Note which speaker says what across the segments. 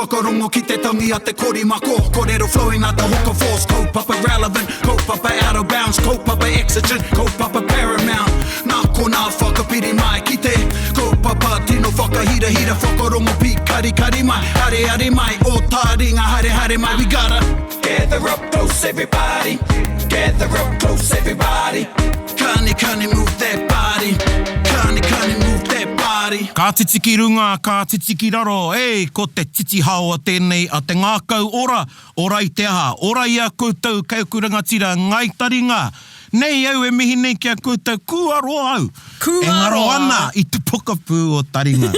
Speaker 1: whakarongo ki te tangi a te korimako. Kōrero flowing out the hook of force. Kaupapa relevant, kaupapa out of bounds, kaupapa exigent, kaupapa paramount. Nā kona whakapiri mai ki te kaupapa tino whakahira whakarongo pi kari mai. Hare mai, o Taringa hare mai. We gotta gather up close everybody. Gather up close everybody. Kani move that body. Kani move that body.
Speaker 2: Ka titiki runga, ka titiki raro, ko te titi hao a tēnei a te ngākau ora, ora i te aha, ora ia koutou kaukuranga tira ngai taringa. Nei au e mihi nei kia koutou kuaro au.
Speaker 3: Kuaro.
Speaker 2: E ngaro ana i te pokapū o Taringa.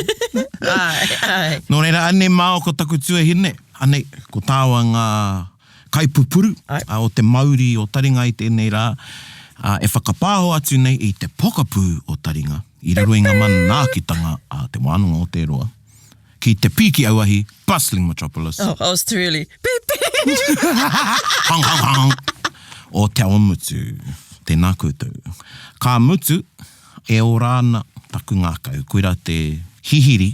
Speaker 3: Ai.
Speaker 2: Nō reira, ane mao ko taku tuahine. Ane, ko tāua ngā kaipupuru o te Māori o Taringa i tēnei rā. E whakapāho atu nei i te pokapū o Taringa. I raro i ngā manākitanga a te wānanga o te roa. Ki te piki auahi, bustling metropolis.
Speaker 3: Oh, I was really... Beep, beep.
Speaker 2: Hang, hang, hang. O te awa mutu, tēnā koutou. Ka mutu, e o rāna taku ngākau. Koira te hihiri,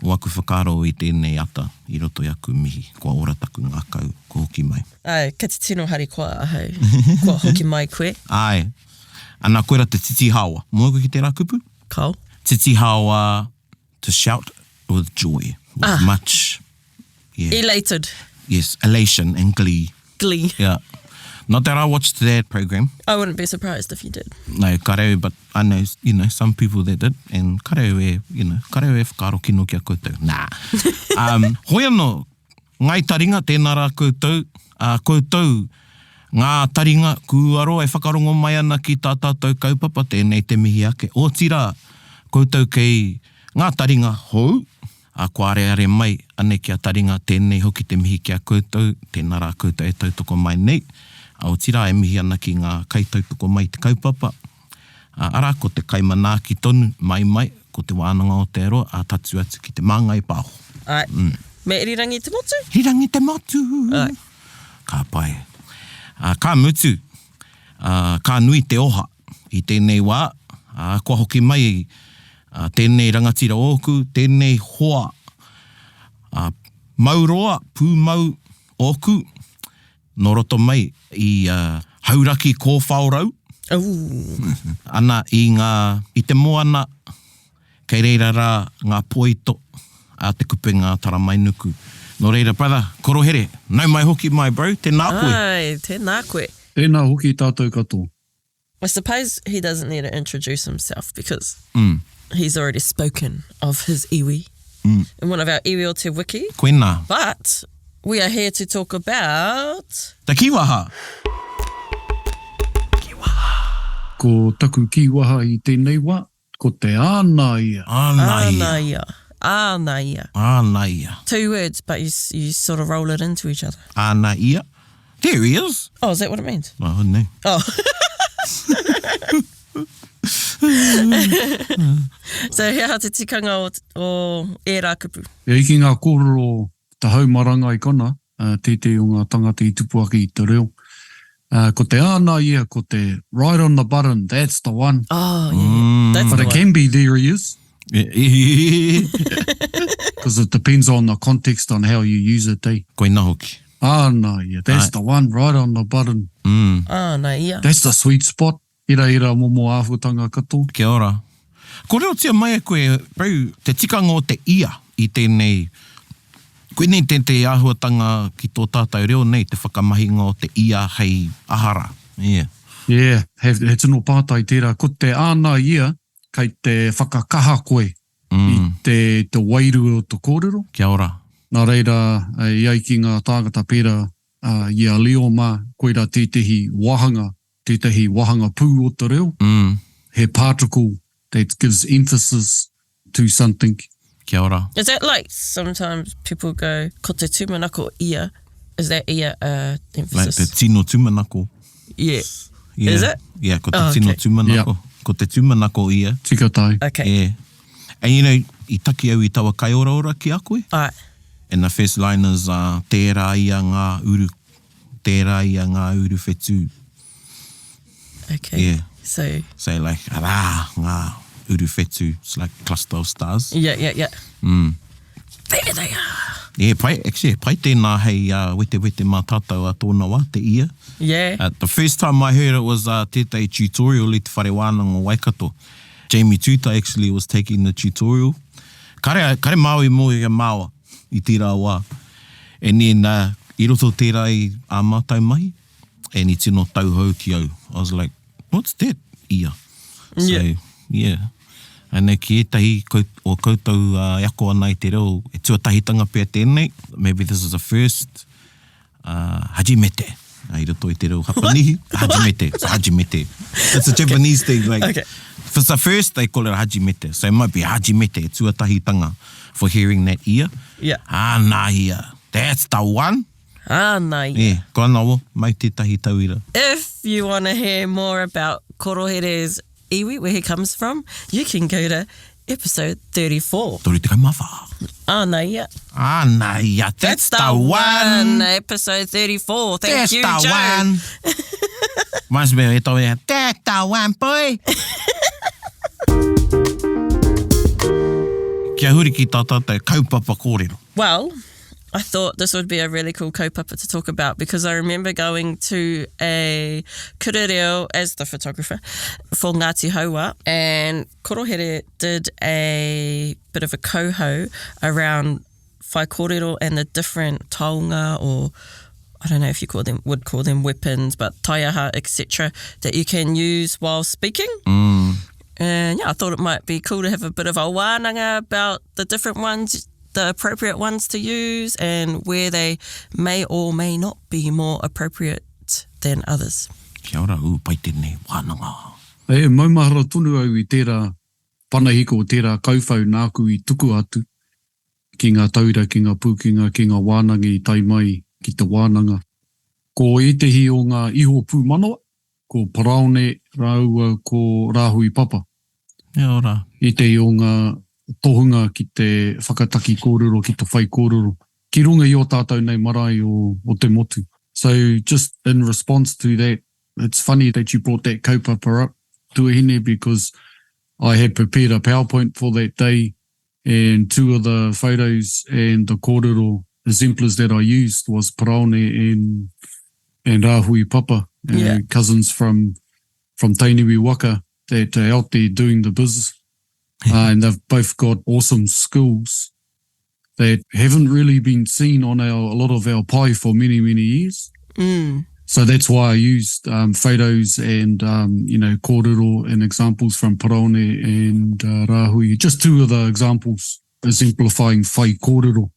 Speaker 2: o aku whakaro i tēnei ata, i roto i aku mihi. Kua ora taku ngākau, ko hoki mai.
Speaker 3: Ai, ka te tino hari koa ahau. Kua hoki mai koe.
Speaker 2: Ai, ana koira te titi hawa. Mua koe ki te rākupu?
Speaker 3: Kau.
Speaker 2: Titi hawa, to shout with joy, with much... Yeah.
Speaker 3: Elated.
Speaker 2: Yes, elation and glee.
Speaker 3: Glee.
Speaker 2: Yeah. Not that I watched that program.
Speaker 3: I wouldn't be surprised if you did.
Speaker 2: No, kareo, but I know, some people that did, and kareo e whakaro kino kia koutou. Nah. Hoi anō, ngai taringa, tēnā rā koutou, koutou, ngā taringa, kuaro, e whakarongo mai ana ki tā tātou kaupapa, tēnei te mihi ake. O tira, koutou kei ngā taringa hou, ko are mai, ane kia taringa, tēnei hoki te mihi kia koutou, tēnā rā koutou e tautoko mai nei. O tira e mihi ana ki ngā kaitautoko mai te kaupapa. Ara, ko te kaimanaki tonu, mai, ko te wānanga o te aroa, a tatu atu ki te māngai pāho.
Speaker 3: Ai. Me rirangi te motu?
Speaker 2: Rirangi te motu.
Speaker 3: Ai.
Speaker 2: Ka pai. Ka mutu, ka nui te oha i tēnei wā. Kua hoki mai, tēnei rangatira oku, tēnei hoa. Mauroa, pūmau oku, no roto mai i hauraki ko whaorau. Ana i te moana, kei reira rā ngā poito a te kupenga taramainuku. No reira, brother, korohere, nau mai hoki mai, bro, tēnā koe.
Speaker 3: Ai, tēnā koe.
Speaker 4: Tēnā hoki tātou katoa.
Speaker 3: I suppose he doesn't need to introduce himself because he's already spoken of his iwi in one of our iwi o te wiki.
Speaker 2: Koena.
Speaker 3: But we are here to talk about...
Speaker 2: Te kiwaha.
Speaker 4: Ko taku kiwaha i tēnei wā, ko te ānaia.
Speaker 2: Ānaia.
Speaker 3: Ānaia. 2 words, but you sort of roll it into each other.
Speaker 2: Ānaia. There he is.
Speaker 3: Oh, is that what it means?
Speaker 2: Oh, no.
Speaker 3: Oh. So hea te tikanga o e rākupu.
Speaker 4: E iki ngā kōrero te haumaranga i kona, tētei o ngā tangata i tupuaki i te reo. Ko te ānaia, ko te right on the button, that's the one.
Speaker 3: Oh, yeah. That's
Speaker 4: But
Speaker 3: the
Speaker 4: it
Speaker 3: one.
Speaker 4: can be there he is. Because it depends on the context on how you use it, eh?
Speaker 2: Koena hoki.
Speaker 4: Ānaia, that's the one, right on the button.
Speaker 3: Ānaia.
Speaker 4: That's the sweet spot. Ira momo āwhutanga kato.
Speaker 2: Kia ora. Ko reo tia mai a koe, bro, te tikanga o te ia i tēnei. Koe nei te āhuatanga ki tō tātou reo nei, te whakamahinga o te ia hei ahara. Yeah.
Speaker 4: Yeah, he tino pātai tērā. Ko te ānaia, kei te whakakaha koe i te wairu o te kōrero.
Speaker 2: Kia ora.
Speaker 4: Nā reira, iai ki ngā tāngata pēra, ia leo mā, koeira tētehi wahanga pū o te reo. He particle that gives emphasis to something.
Speaker 2: Kia ora.
Speaker 3: Is that like sometimes people go, ko te tūmanako ia? Is that ia emphasis?
Speaker 2: Like te tino tūmanako.
Speaker 3: Yeah.
Speaker 2: Yeah.
Speaker 3: Is it?
Speaker 2: Yeah, ko te tino tūmanako.
Speaker 4: Yeah.
Speaker 2: Ko te tūmanako ia.
Speaker 4: Tika tai.
Speaker 3: Okay.
Speaker 2: Yeah. And you know, i taki au i tawa kai ora ki a koe.
Speaker 3: Alright.
Speaker 2: And the first line is tērā ia ngā uru whetū.
Speaker 3: Okay.
Speaker 2: Yeah.
Speaker 3: So
Speaker 2: like, arā, ngā uru whetū. It's like cluster of stars.
Speaker 3: yeah.
Speaker 2: Mm.
Speaker 3: There they are.
Speaker 2: pai tēnā hei wete mā tātou a tōna wā, te ia.
Speaker 3: Yeah.
Speaker 2: The first time I heard it was tētai tutorial i te whare wānanga o Waikato. Jamie Tuta actually was taking the tutorial. Kare Māui mo i māua i tērā wā. And then i roto tērā i a mātou mai, and i tino tauhou ki au. I was like, what's that? Ia. So, yeah. Anei ki etahi o koutou ako ana i te reo, e tuatahitanga pia tēnei. Maybe this is the first. Hajimete. I roto i te reo hapanihi. Hajimete. It's hajimete. It's a Japanese thing. Like, if it's the first, they call it hajimete. So it might be hajimete, tuatahitanga, for hearing that ia.
Speaker 3: Yeah.
Speaker 2: Nā ia. That's the one.
Speaker 3: Nā ia.
Speaker 2: Yeah, ko ana wo, mai tētahi tauira.
Speaker 3: If you want to hear more about Korohere's iwi, where he comes from, you can go to episode 34.
Speaker 2: Tori te kaimawha.
Speaker 3: Nā ia.
Speaker 2: Nā ia, that's the one.
Speaker 3: Episode 34. Thank you,
Speaker 2: That's the
Speaker 3: Joe.
Speaker 2: one. Mas me e tau e, that's the one, boy. Kia huri ki tā tātou kaupapa kōrero.
Speaker 3: Well, I thought this would be a really cool kaupapa to talk about because I remember going to a kurereo as the photographer for Ngāti Haua, and Korohere did a bit of a koho around Whaikōrero and the different taonga, or I don't know if you would call them weapons, but taiaha, etc., that you can use while speaking. And yeah, I thought it might be cool to have a bit of a wānanga about the different ones, the appropriate ones to use, and where they may or may not be more appropriate than others.
Speaker 2: Kia ora, pai tēnei wānanga.
Speaker 4: E maumahara tonu au i tērā panahiko o tērā kauwhau nāku i tuku atu ki ngā taura, ki ngā pūkinga, ki ngā wānanga i tai mai ki te wānanga. Ko etehi o ngā iho pū manawa, ko Paraone, Rāua, ko Rāhui Papa.
Speaker 2: Kia ora.
Speaker 4: Etehi o ngā tohunga ki te whakataki kōrero, ki te whai kōrero. Ki runga i o tātou nei marae o te motu. So just in response to that, it's funny that you brought that kaupapa up to hine, because I had prepared a PowerPoint for that day, and two of the photos and the kōrero exemplars that I used was Paraone and Rāhui Papa, cousins from Tainui Waka that are out there doing the business. And they've both got awesome skills that haven't really been seen on a lot of our pai for many, many years. So that's why I used photos and, kōrero and examples from Paraone and Rāhui. Just two of the examples exemplifying whai kōrero.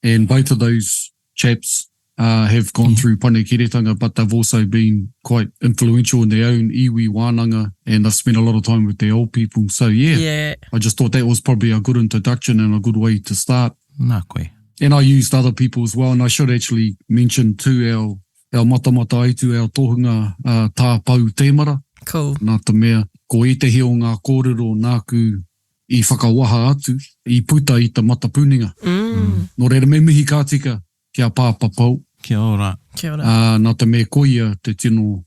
Speaker 4: And both of those chaps have gone through panekiretanga, but they've also been quite influential in their own iwi wānanga, and they've spent a lot of time with their old people. So I just thought that was probably a good introduction and a good way to start.
Speaker 2: Nā koe.
Speaker 4: And I used other people as well, and I should actually mention too our matamata aitu, our tohunga tā pau tēmara.
Speaker 3: Cool.
Speaker 4: Nā te mea, ko etehi o ngā kōrero nāku i whakawaha atu, i puta i te matapuninga. Nō reira me mihi kātika kia pāpapau.
Speaker 2: Kia ora.
Speaker 3: Kia ora.
Speaker 4: Nā te mea koia te tino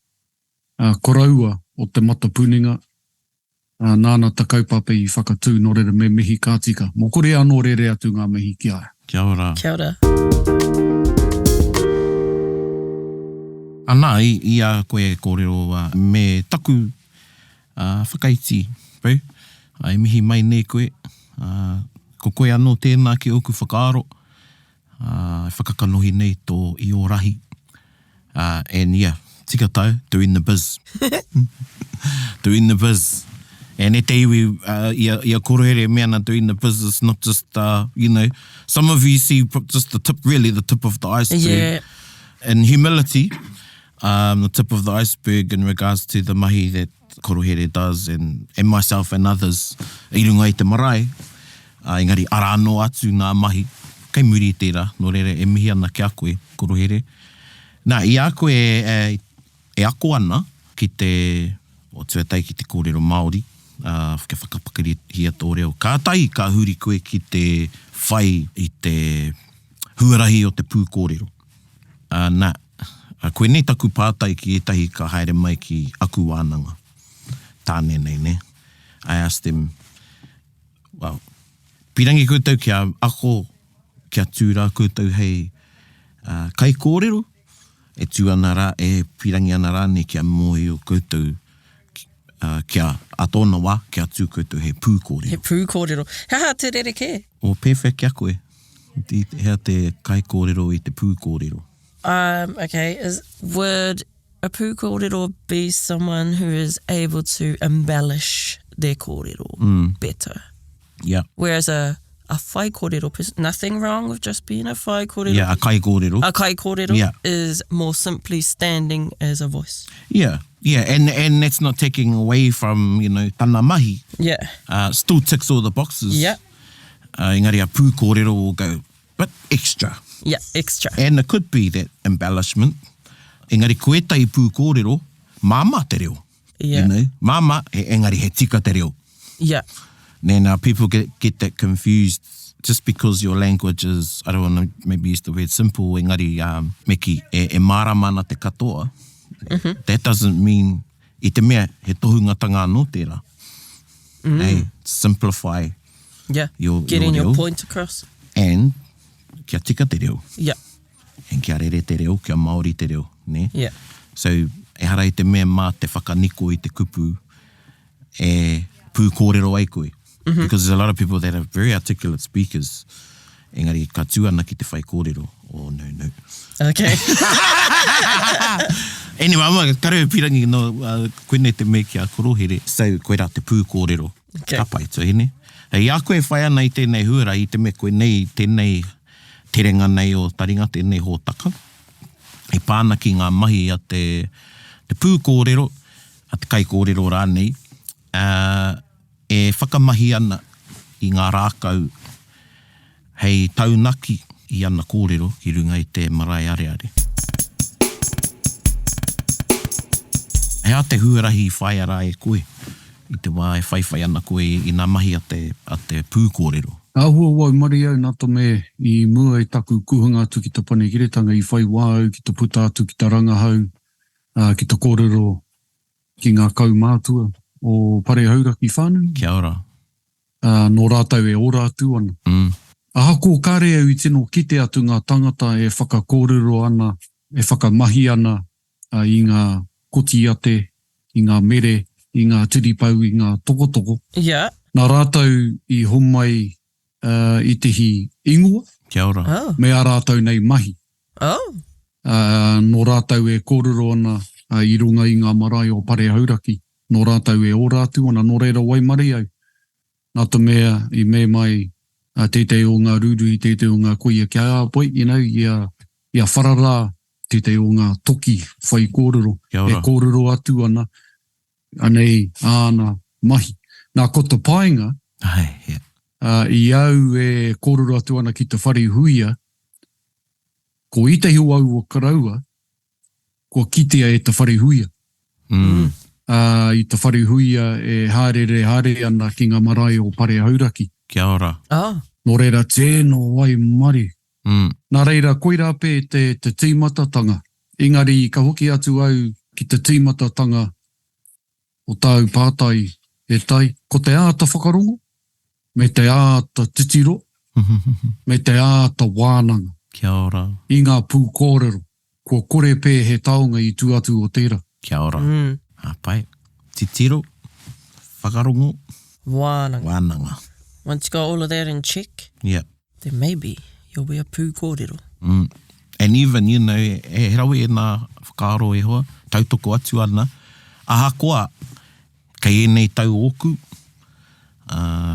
Speaker 4: koraua o te matapuninga. Nāna te kaupapa i whakatū, nō reira me mihi kātika. Mō kore anō rere atu ngā mihi ki aia.
Speaker 2: Kia ora.
Speaker 3: Kia ora.
Speaker 2: Anā, i a koe kōrero me taku whakaiti, bro. Ai mihi mai nei koe. Ko koe anō tēnā ki oku whakaaro. Whakakanohi nei tō i o rahi. And tika tau, doing the biz. Doing the biz. And e te iwi, ia korohere mea na doing the biz is not just, some of you see just the tip of the iceberg.
Speaker 3: Yeah.
Speaker 2: In humility, the tip of the iceberg in regards to the mahi that Korohere does, and myself and others, i runga i te marae, engari ara anō atu ngā mahi, kei muri tērā, nō reira e mihi ana ki a koe, Korohere. Nā, i a koe e ako ana ki te, o tuatai ki te kōrero Māori, whakapakari tō reo. Kātai ka huri koe ki te whai i te huarahi o te pū kōrero. Nā, koe nei taku pātai ki etahi ka haere mai ki aku wānanga. Tāne nei, ne? I asked them, pirangi koutou kia ako kia tū rā koutou hei kai kōrero, e tū ana rā, e pirangi ana rā, ne kia moe o koutou kia atona wā, kia tū koutou hei pū kōrero.
Speaker 3: He pū kōrero. Hea te rere ke?
Speaker 2: O pewhia kia koe. Hea te kai kōrero i te pū kōrero.
Speaker 3: Okay, would a pū kōrero be someone who is able to embellish their kōrero better?
Speaker 2: Yeah.
Speaker 3: Whereas a whai kōrero person, nothing wrong with just being a whai kōrero.
Speaker 2: Yeah, a kai kōrero.
Speaker 3: A kai kōrero
Speaker 2: Yeah.
Speaker 3: is more simply standing as a voice.
Speaker 2: Yeah, and that's not taking away from, tana mahi.
Speaker 3: Yeah.
Speaker 2: Still ticks all the boxes.
Speaker 3: Yeah.
Speaker 2: Engari a pū kōrero will go, but extra.
Speaker 3: Yeah, extra.
Speaker 2: And it could be that embellishment. Engari koe tai pū kōrero, māma te reo.
Speaker 3: Yeah.
Speaker 2: Māma, engari he tika te reo.
Speaker 3: Yeah.
Speaker 2: Then people get that confused just because your language is, I don't want to maybe use the word simple, engari meki e māramana te katoa. That doesn't mean i te mea he tohungata ngā no tērā. Hey, simplify
Speaker 3: Yeah.
Speaker 2: your
Speaker 3: Getting your
Speaker 2: reo.
Speaker 3: point across.
Speaker 2: And kia tika te reo.
Speaker 3: Yeah.
Speaker 2: And kia rere te reo, kia Māori te reo. Ne?
Speaker 3: Yeah.
Speaker 2: So, e hara i te mea mā te whakaniko i te kupu e pū kōrero ai koe. Because there's a lot of people that are very articulate speakers. Engari, ka tū ana ki te whai kōrero. Oh, no.
Speaker 3: Okay.
Speaker 2: Anyway, karau pirangi no koene te me ki a korohere. So, koe rā te pū kōrero.
Speaker 3: Okay.
Speaker 2: Ka pai tuhine. Hei, a koe whai ana i tēnei huara, i te me koe nei, tēnei terenga nei o Taringa, tēnei hōtaka. I pāna ki ngā mahi a te pū kōrero, a te kai kōrero rānei, e whakamahi ana i ngā rākau hei taunaki i ana kōrero ki runga i te marae areare. Hea te huarahi whai ara e koe, i te wā e whaiwhai ana koe i ngā mahi a te pū kōrero.
Speaker 4: Ahua wau mari au nā to me i mua i taku kuhanga atu ki ta panekiretanga i whai wāu, ki ta puta atu ki ta rangahau, ki ta kōrero, ki ngā kaumātua o pare hauraki whānui.
Speaker 2: Kia ora.
Speaker 4: Nō rātau e ora atu ana. Aha ko kāre au i tino kite atu ngā tangata e whakakōrero ana, e whakamahi ana i ngā koti ate, i ngā mere, i ngā tiripau, i ngā tokotoko.
Speaker 3: Yeah.
Speaker 4: Nā rātau i homai i te hi ingoa,
Speaker 2: Kia ora.
Speaker 3: Oh.
Speaker 4: me a rātau nei mahi.
Speaker 3: Oh.
Speaker 4: Nō rātau e kōrero ana i runga i ngā marae o pare hauraki. Nō rātau e ora atu ana, nō reira wai mari au. Nā te mea i me mai tētei o ngā rūrui, tētei o ngā koia kia apoi, ia wharara tētei o ngā toki whai kōrero.
Speaker 2: Kia ora.
Speaker 4: E kōrero atu ana, anei āna mahi. Nā kota painga,
Speaker 2: Ai, yeah.
Speaker 4: i au e kōrero atu ana ki te whare huia, ko i te hiu au o karaua, ko kitea e te whare huia. I te whare huia e hārere ana ki ngā marae o pare hauraki.
Speaker 2: Kia ora.
Speaker 3: Oh.
Speaker 4: Nō reira tēnō wai mari. Nā reira koira pē te tīmatatanga. Engari ka hoki atu au ki te tīmatatanga o tāu pātai e tai. Ko te āta whakarongo, me te āta titiro, me te āta wānanga.
Speaker 2: Kia ora.
Speaker 4: I ngā pū kōrero, ko kore pē he taonga i tū atu o tērā.
Speaker 2: Kia ora. Pai. Titiro, whakarongo,
Speaker 3: Wānanga.
Speaker 2: wānanga.
Speaker 3: Once you got all of that in check,
Speaker 2: Yeah.
Speaker 3: then maybe you'll be a pū kōrero.
Speaker 2: And even, he rawe e nā whakaaro e hoa, tautoko atu ana, aha koa, kei enei tau oku,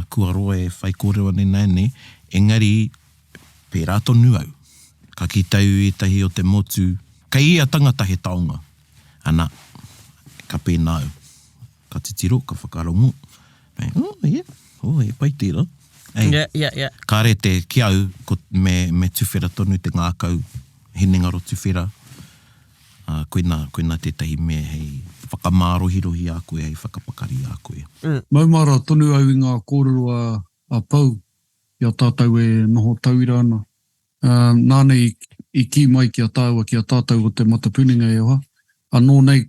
Speaker 2: kua roa e Whaikōrero nei, engari, pērā tonu au. Ka ki tau e tahi o te motu, kei ia tangata he taonga, ana, ka pēnā au. Ka titiro, ka whakarongo. E pai tērā.
Speaker 3: Yeah.
Speaker 2: Ka re te kiau me tuwhera tonu te ngākau, hinengaro tuwhera. Koina tētahi mea hei whakamārohirohi a koe, hei whakapakari a koe.
Speaker 4: Maumara tonu au i ngā kōrero a pau, ia tātou e noho tauira ana. Nānei i ki mai ki a tāua ki a tātou o te matapuninga e hoa. Anō nei,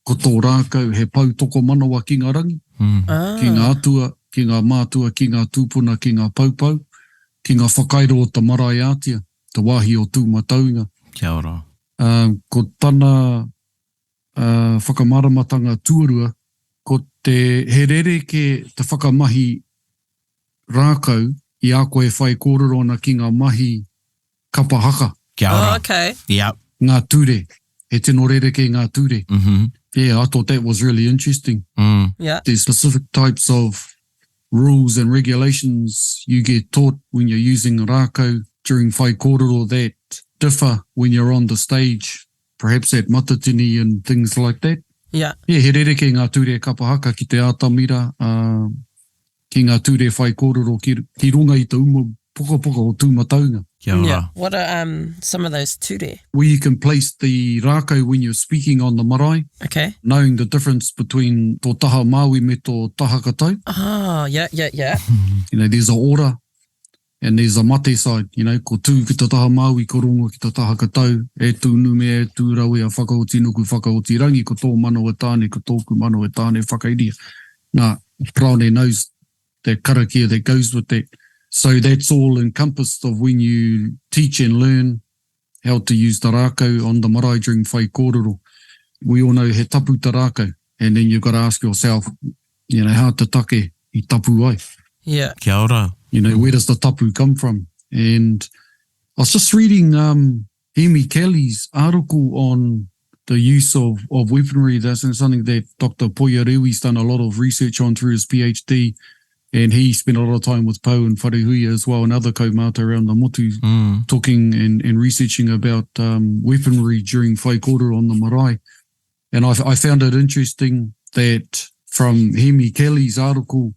Speaker 4: ko tō Rākau he pau toko manawa ki ngā rangi, ki ngā atua, ki ngā mātua, ki ngā tūpuna, ki ngā paupau, ki ngā whakairo o ta marae ātia, te wāhi o tūmataunga.
Speaker 2: Kia ora.
Speaker 4: Ko tana whakamaramatanga tuarua, ko te herereke te whakamahi rākau i a koe Whaikōrero ana ki ngā mahi kapahaka.
Speaker 2: Kia ora.
Speaker 3: Oh, okay.
Speaker 2: Yep.
Speaker 4: Ngā ture. He tino rereke ngā ture.
Speaker 2: Mm-hmm.
Speaker 4: Yeah, I thought that was really interesting.
Speaker 3: Yeah.
Speaker 4: There's specific types of rules and regulations you get taught when you're using rākau during Whaikōrero that differ when you're on the stage, perhaps at matatini and things like that.
Speaker 3: Yeah.
Speaker 4: Yeah, he rereke ngā ture kapahaka ki te ātamira, ki ngā ture Whaikōrero ki runga i te umu poka o tūmataunga.
Speaker 2: Kia ora.
Speaker 3: Yeah. What are some of those ture?
Speaker 4: Where you can place the rākau when you're speaking on the marae,
Speaker 3: Okay.
Speaker 4: knowing the difference between tō taha Māui me tō taha katau.
Speaker 3: Oh, yeah.
Speaker 4: You know, there's a ora and there's a mate side. You know, ko tū ki tā taha Māui, ko rongo ki tā taha katau, e tū nume, e tū rawe, a whakaoti nuku, whakaoti rangi, ko tō mano e tāne, ko tōku mano e tāne, whakairia. Nā, Praone knows that karakia that goes with that. So that's all encompassed of when you teach and learn how to use the rākau on the marae during Whaikōrero. We all know he tapu te rākau, and then you've got to ask yourself, you know, how te take I tapu ai?
Speaker 3: Yeah.
Speaker 2: Kia ora.
Speaker 4: You know, where does the tapu come from? And I was just reading Hemi Kelly's article on the use of weaponry. That's something that Dr. Poiarewi's done a lot of research on through his PhD. And he spent a lot of time with Pau and Wharehuia as well, and other kaumata around the motu, talking and researching about weaponry during Whaikōrero on the marae. And I found it interesting that from Hemi Kelly's article,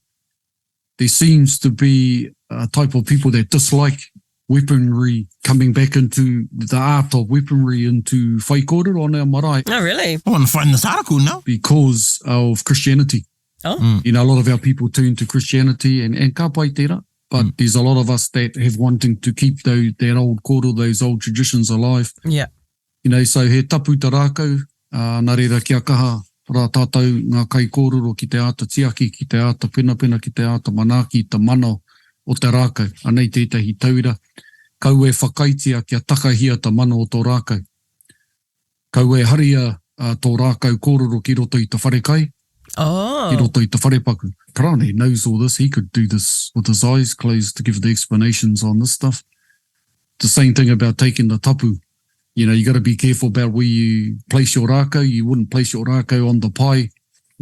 Speaker 4: there seems to be a type of people that dislike weaponry coming back into the art of weaponry into Whaikōrero on our marae.
Speaker 3: Oh, really?
Speaker 2: I want to find this article now.
Speaker 4: Because of Christianity.
Speaker 3: Oh.
Speaker 4: You know, a lot of our people turn to Christianity and ka pai tērā, but there's a lot of us that have wanting to keep that old koro, those old traditions alive.
Speaker 3: Yeah.
Speaker 4: You know, so he tapu te rākau, nā reira kia kaha, rā tātou ngā kai kōrero ki te āta tiaki, ki te āta pena, ki te āta manaki, te mano o te rākau. Anei tētahi taura, kau e whakaitia kia takahia te mano o tō rākau. Kau e haria tō rākau kōrero ki roto i te wharekai,
Speaker 3: Oh.
Speaker 4: ki roto i te wharepaku. Praone knows all this. He could do this with his eyes closed to give the explanations on this stuff. The same thing about taking the tapu. You know, you got to be careful about where you place your rākau. You wouldn't place your rākau on the pai.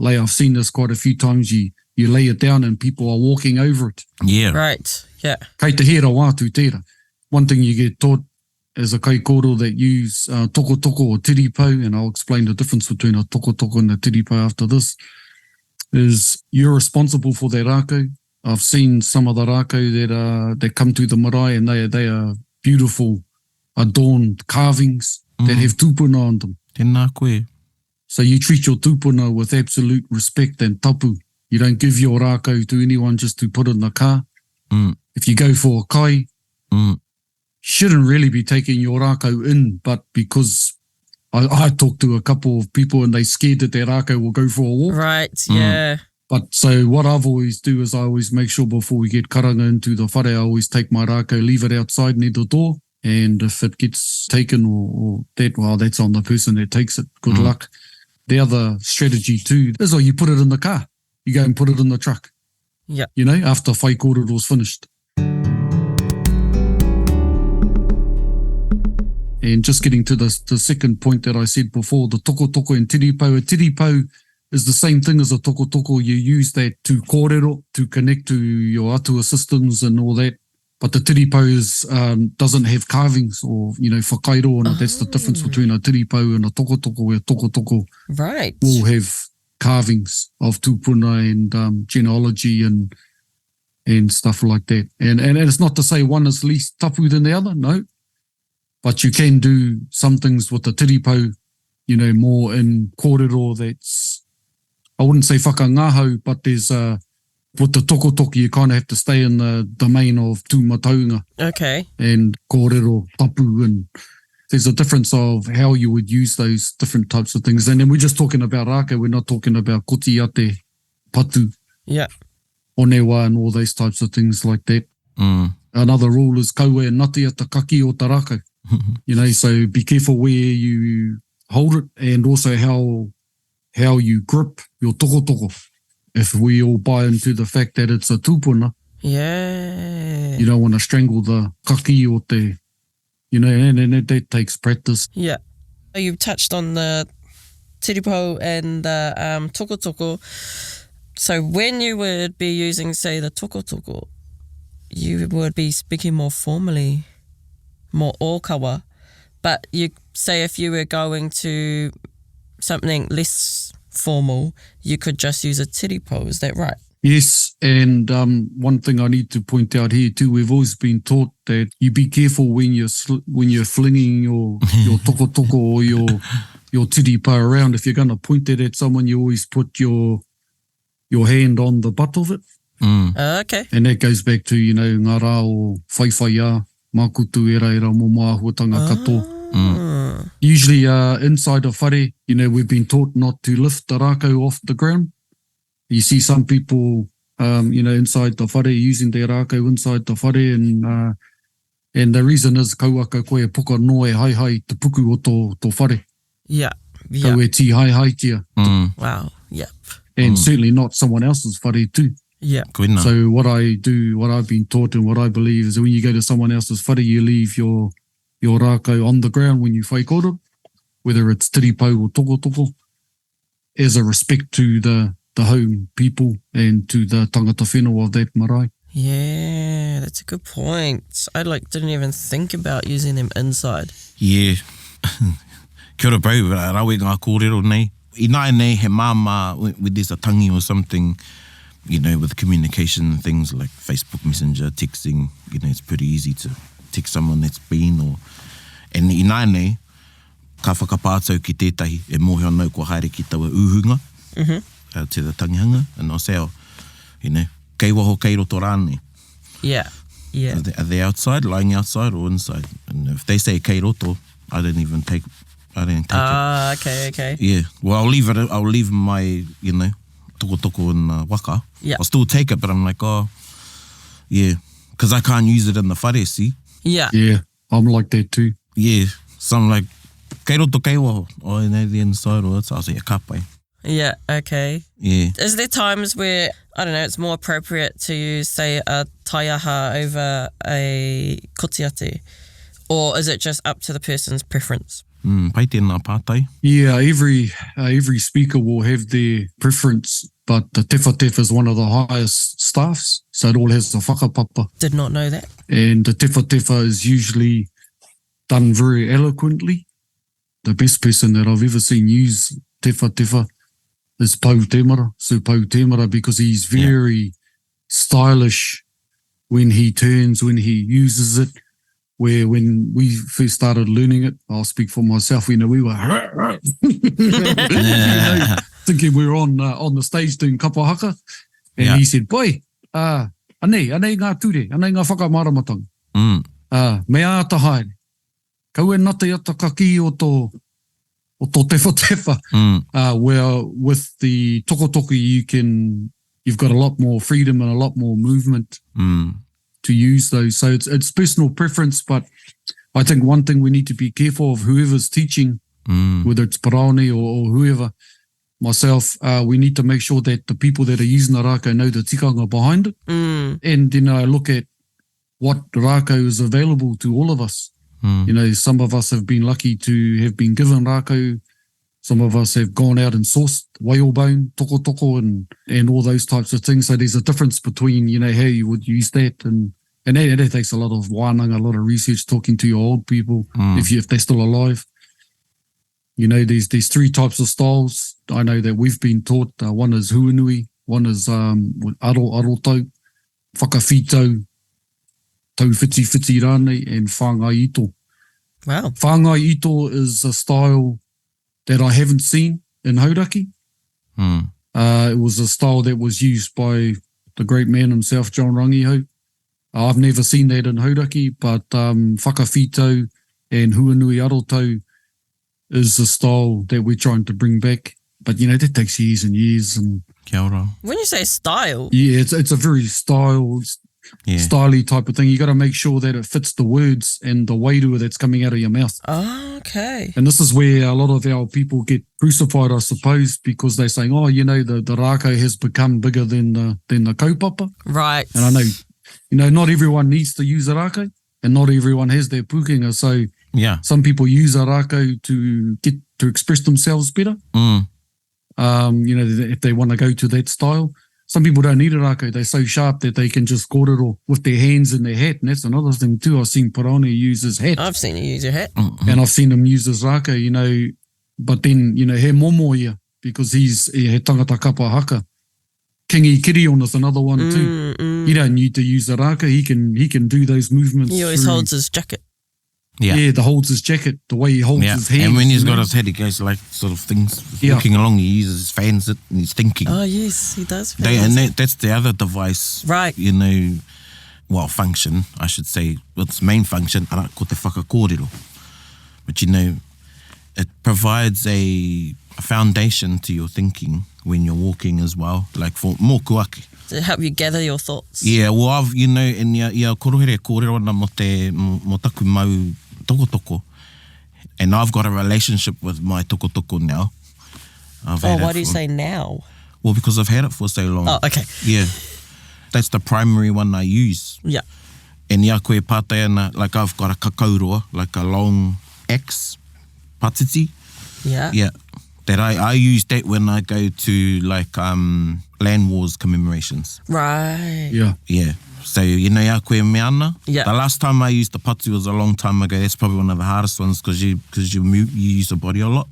Speaker 4: I've seen this quite a few times. You lay it down and people are walking over it.
Speaker 2: Yeah.
Speaker 3: Right. Yeah.
Speaker 4: Kei te hera wātu tērā. One thing you get taught as a kai kōrero that use toko or tiripau, and I'll explain the difference between a toko and a tiripau after this, is you're responsible for their rākau. I've seen some of the rākau that come to the marae, and they are beautiful, adorned carvings that have tūpuna on them.
Speaker 2: Tēnā koe.
Speaker 4: So you treat your tūpuna with absolute respect and tapu. You don't give your rākau to anyone just to put it in the car. If you go for a kai, shouldn't really be taking your rākau in, but because I talked to a couple of people and they scared that their rākau will go for a walk.
Speaker 3: Right. Yeah.
Speaker 4: But so what I've always do is I always make sure before we get karanga into the whare, I always take my rākau, leave it outside near the door. And if it gets taken or that, well, that's on the person that takes it. Good luck. The other strategy too is you put it in the car. You go and put it in the truck.
Speaker 3: Yeah.
Speaker 4: You know, after Whaikōrero's finished. And just getting to the second point that I said before, the toko and tiripau. A tiripau is the same thing as a toko. You use that to kōrero, to connect to your atua systems and all that. But the tiripau doesn't have carvings or, you know, whakairo. And that's the difference between a tiripau and a toko, where toko
Speaker 3: Right.
Speaker 4: will have carvings of tūpuna and genealogy and stuff like that. And it's not to say one is least tapu than the other, no. But you can do some things with the tiripau, you know, more in kōrero that's, I wouldn't say whakangahau, but there's with the toko, you kind of have to stay in the domain of tūmataunga.
Speaker 3: Okay.
Speaker 4: And kōrero, tapu, and there's a difference of how you would use those different types of things. And then we're just talking about rākau, we're not talking about koti ate, patu,
Speaker 3: Yeah.
Speaker 4: onewa, and all those types of things like that. another rule is kaua e nati at the kaki o ta rākau. You know, so be careful where you hold it and also how you grip your toko. If we all buy into the fact that it's a tūpuna, you don't want to strangle the kaki or te, you know, and that takes practice.
Speaker 3: Yeah. You've touched on the tiripau and the toko. So when you would be using, say, the toko, you would be speaking more formally, more ōkawa. But you say if you were going to something less formal, you could just use a tiripau. Is that right?
Speaker 4: Yes, and one thing I need to point out here too, we've always been taught that you be careful when you're flinging your toko or your tiripau around. If you're going to point it at someone, you always put your hand on the butt of it.
Speaker 3: Okay.
Speaker 4: And that goes back to, you know, ngā rā o whaiwhaia, mākutu era mo māhuatanga katoa. Usually inside a whare, you know, we've been taught not to lift the rākau off the ground. You see some people, you know, inside the whare, using their rākau inside the whare, and the reason is kauaka koe puka noe hai te puku o tō whare.
Speaker 3: Yeah.
Speaker 4: Kau e ti hai tia.
Speaker 3: Wow. Yep.
Speaker 4: And certainly not someone else's whare too.
Speaker 3: Yeah.
Speaker 4: So what I've been taught and what I believe is that when you go to someone else's whare, you leave your rākau on the ground when you whaikōrero, whether it's tiripau or toko, as a respect to the home people and to the tangata whenua of that marae.
Speaker 3: Yeah, that's a good point. I didn't even think about using them inside.
Speaker 2: Yeah. Kia ora, bro. Rawe ngā kōrero nei. I nāi nei he māma when there's a tangi or something, you know, with communication and things like Facebook Messenger, texting, you know, it's pretty easy to text someone that's been and i nāi nei, ka whakapātau ki tētahi e mōhio nau kua haere ki taua uhunga, te the tangihanga, and I'll say, you know, kei waho kei roto rāne.
Speaker 3: Yeah.
Speaker 2: Are they outside, lying outside or inside? And if they say kei roto, I don't take it.
Speaker 3: Okay.
Speaker 2: Yeah. Well, I'll leave my, you know, toko in waka.
Speaker 3: Yeah.
Speaker 2: I'll still take it, but I'm like, oh, yeah. Because I can't use it in the whare, see?
Speaker 3: Yeah.
Speaker 4: Yeah, I'm like that too.
Speaker 2: Yeah. So I'm like, kei roto kei waho. Oh, you know, the inside or it's, I'll say, ka pai.
Speaker 3: Yeah, okay.
Speaker 2: Yeah.
Speaker 3: Is there times where, I don't know, it's more appropriate to use, say, a taiaha over a kotiate? Or is it just up to the person's preference?
Speaker 2: Pai tēnā pātai.
Speaker 4: Yeah, every speaker will have their preference, but the tefa is one of the highest staffs, so it all has the whakapapa.
Speaker 3: Did not know that.
Speaker 4: And the tefa is usually done very eloquently. The best person that I've ever seen use tefa is Pau Temara, Sir Pau Temara, because he's very stylish when he uses it. Where when we first started learning it, I'll speak for myself, you know, we were you know, thinking we were on the stage doing kapahaka. And he said, boy, anei ngā ture, anei ngā whakamaramatanga. Me āta haere, kau e nate ata kaki o tō tefa. Where with the toko you've got a lot more freedom and a lot more movement. To use those. So it's personal preference, but I think one thing we need to be careful of, whoever's teaching, whether it's Paraone or whoever, myself, we need to make sure that the people that are using the rākau know the tikanga behind it. And, you know, look at what rākau is available to all of us. You know, some of us have been lucky to have been given rākau. Some of us have gone out and sourced waiobone, toko, and all those types of things. So there's a difference between, you know, how you would use that. And that takes a lot of wānanga, a lot of research, talking to your old people, if they're still alive. You know, there's three types of styles. I know that we've been taught. One is huanui, one is arotau, whakawhitau, tauwhiti rānei, and whāngai ito.
Speaker 3: Wow.
Speaker 4: Whāngai ito is a style that I haven't seen in Hauraki. It was a style that was used by the great man himself, John Rangiho. I've never seen that in Hauraki, but whakawhitau and huanui arotau is the style that we're trying to bring back. But, you know, that takes years and years. And
Speaker 2: Kia ora.
Speaker 3: When you say style...
Speaker 4: Yeah, it's a very style... style-y type of thing. You got to make sure that it fits the words and the wairua that's coming out of your mouth.
Speaker 3: Oh, okay.
Speaker 4: And this is where a lot of our people get crucified, I suppose, because they're saying, oh, you know, the Rākau has become bigger than the kaupapa.
Speaker 3: Right.
Speaker 4: And I know, you know, not everyone needs to use a Rākau and not everyone has their pukenga. So some people use a Rākau to express themselves better. You know, if they want to go to that style. Some people don't need a Rākau. They're so sharp that they can just kōrero with their hands in their hat. And that's another thing too. I've seen Parone use his hat.
Speaker 3: I've seen you use your hat.
Speaker 4: And I've seen him use his Rākau, you know. But then, you know, he momo ia, because he tangata kapa haka. Kingi Kirion is another one too. He don't need to use a Rākau. He can do those movements.
Speaker 3: He always holds his jacket.
Speaker 4: Yeah, holds his jacket, the way he holds his hands.
Speaker 2: And when he's got his head, he goes like sort of things. Walking along, he uses his fans it and he's thinking.
Speaker 3: Oh, yes, he does.
Speaker 2: That's the other device.
Speaker 3: Right.
Speaker 2: You know, well, function, I should say. Its main function, ara ko te whakakōrero. But you know, it provides a foundation to your thinking when you're walking as well. Like for mō kuake.
Speaker 3: To help you gather your thoughts.
Speaker 2: Yeah, well, I've, you know, and ia korohere kōrero ana mo taku mau tokotoko. And I've got a relationship with my tokotoko now.
Speaker 3: Why do you say now?
Speaker 2: Well, because I've had it for so long.
Speaker 3: Oh, okay.
Speaker 2: Yeah. That's the primary one I use.
Speaker 3: Yeah.
Speaker 2: And ia koe pātai ana, like I've got a kakaurua, like a long axe, patiti.
Speaker 3: Yeah.
Speaker 2: Yeah. That I use that when I go to like land wars commemorations.
Speaker 3: Right.
Speaker 4: Yeah.
Speaker 2: Yeah. So, you know, ia koe me ana.
Speaker 3: Yeah.
Speaker 2: The last time I used the patu was a long time ago. That's probably one of the hardest ones because you use the body a lot.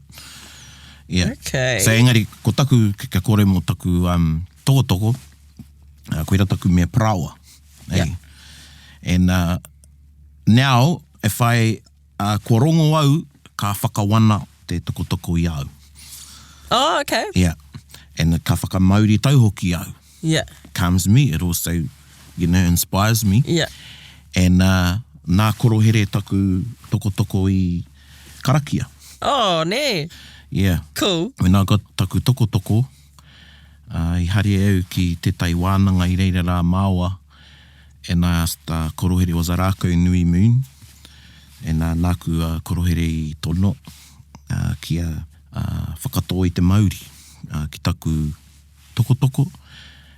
Speaker 2: Yeah.
Speaker 3: Okay.
Speaker 2: So, engari, ko taku ka kore mo taku tokotoko, koe ra taku mea prawa.
Speaker 3: Yeah.
Speaker 2: And now, if I ko rongo au, ka whakawana te tokotoko i au.
Speaker 3: Oh, okay.
Speaker 2: Yeah. And ka whakamauri tauhoki au.
Speaker 3: Yeah.
Speaker 2: Calms me. It also, you know, inspires me.
Speaker 3: Yeah.
Speaker 2: And nā korohere taku tokotoko i karakia.
Speaker 3: Oh, ne.
Speaker 2: Yeah.
Speaker 3: Cool.
Speaker 2: When I got taku tokotoko, I haere au ki te tai wānanga i reira rā māua. And I asked korohere was a Rākau nui moon. And nāku korohere i tono kia whakatō i te Māori ki taku tokotoko.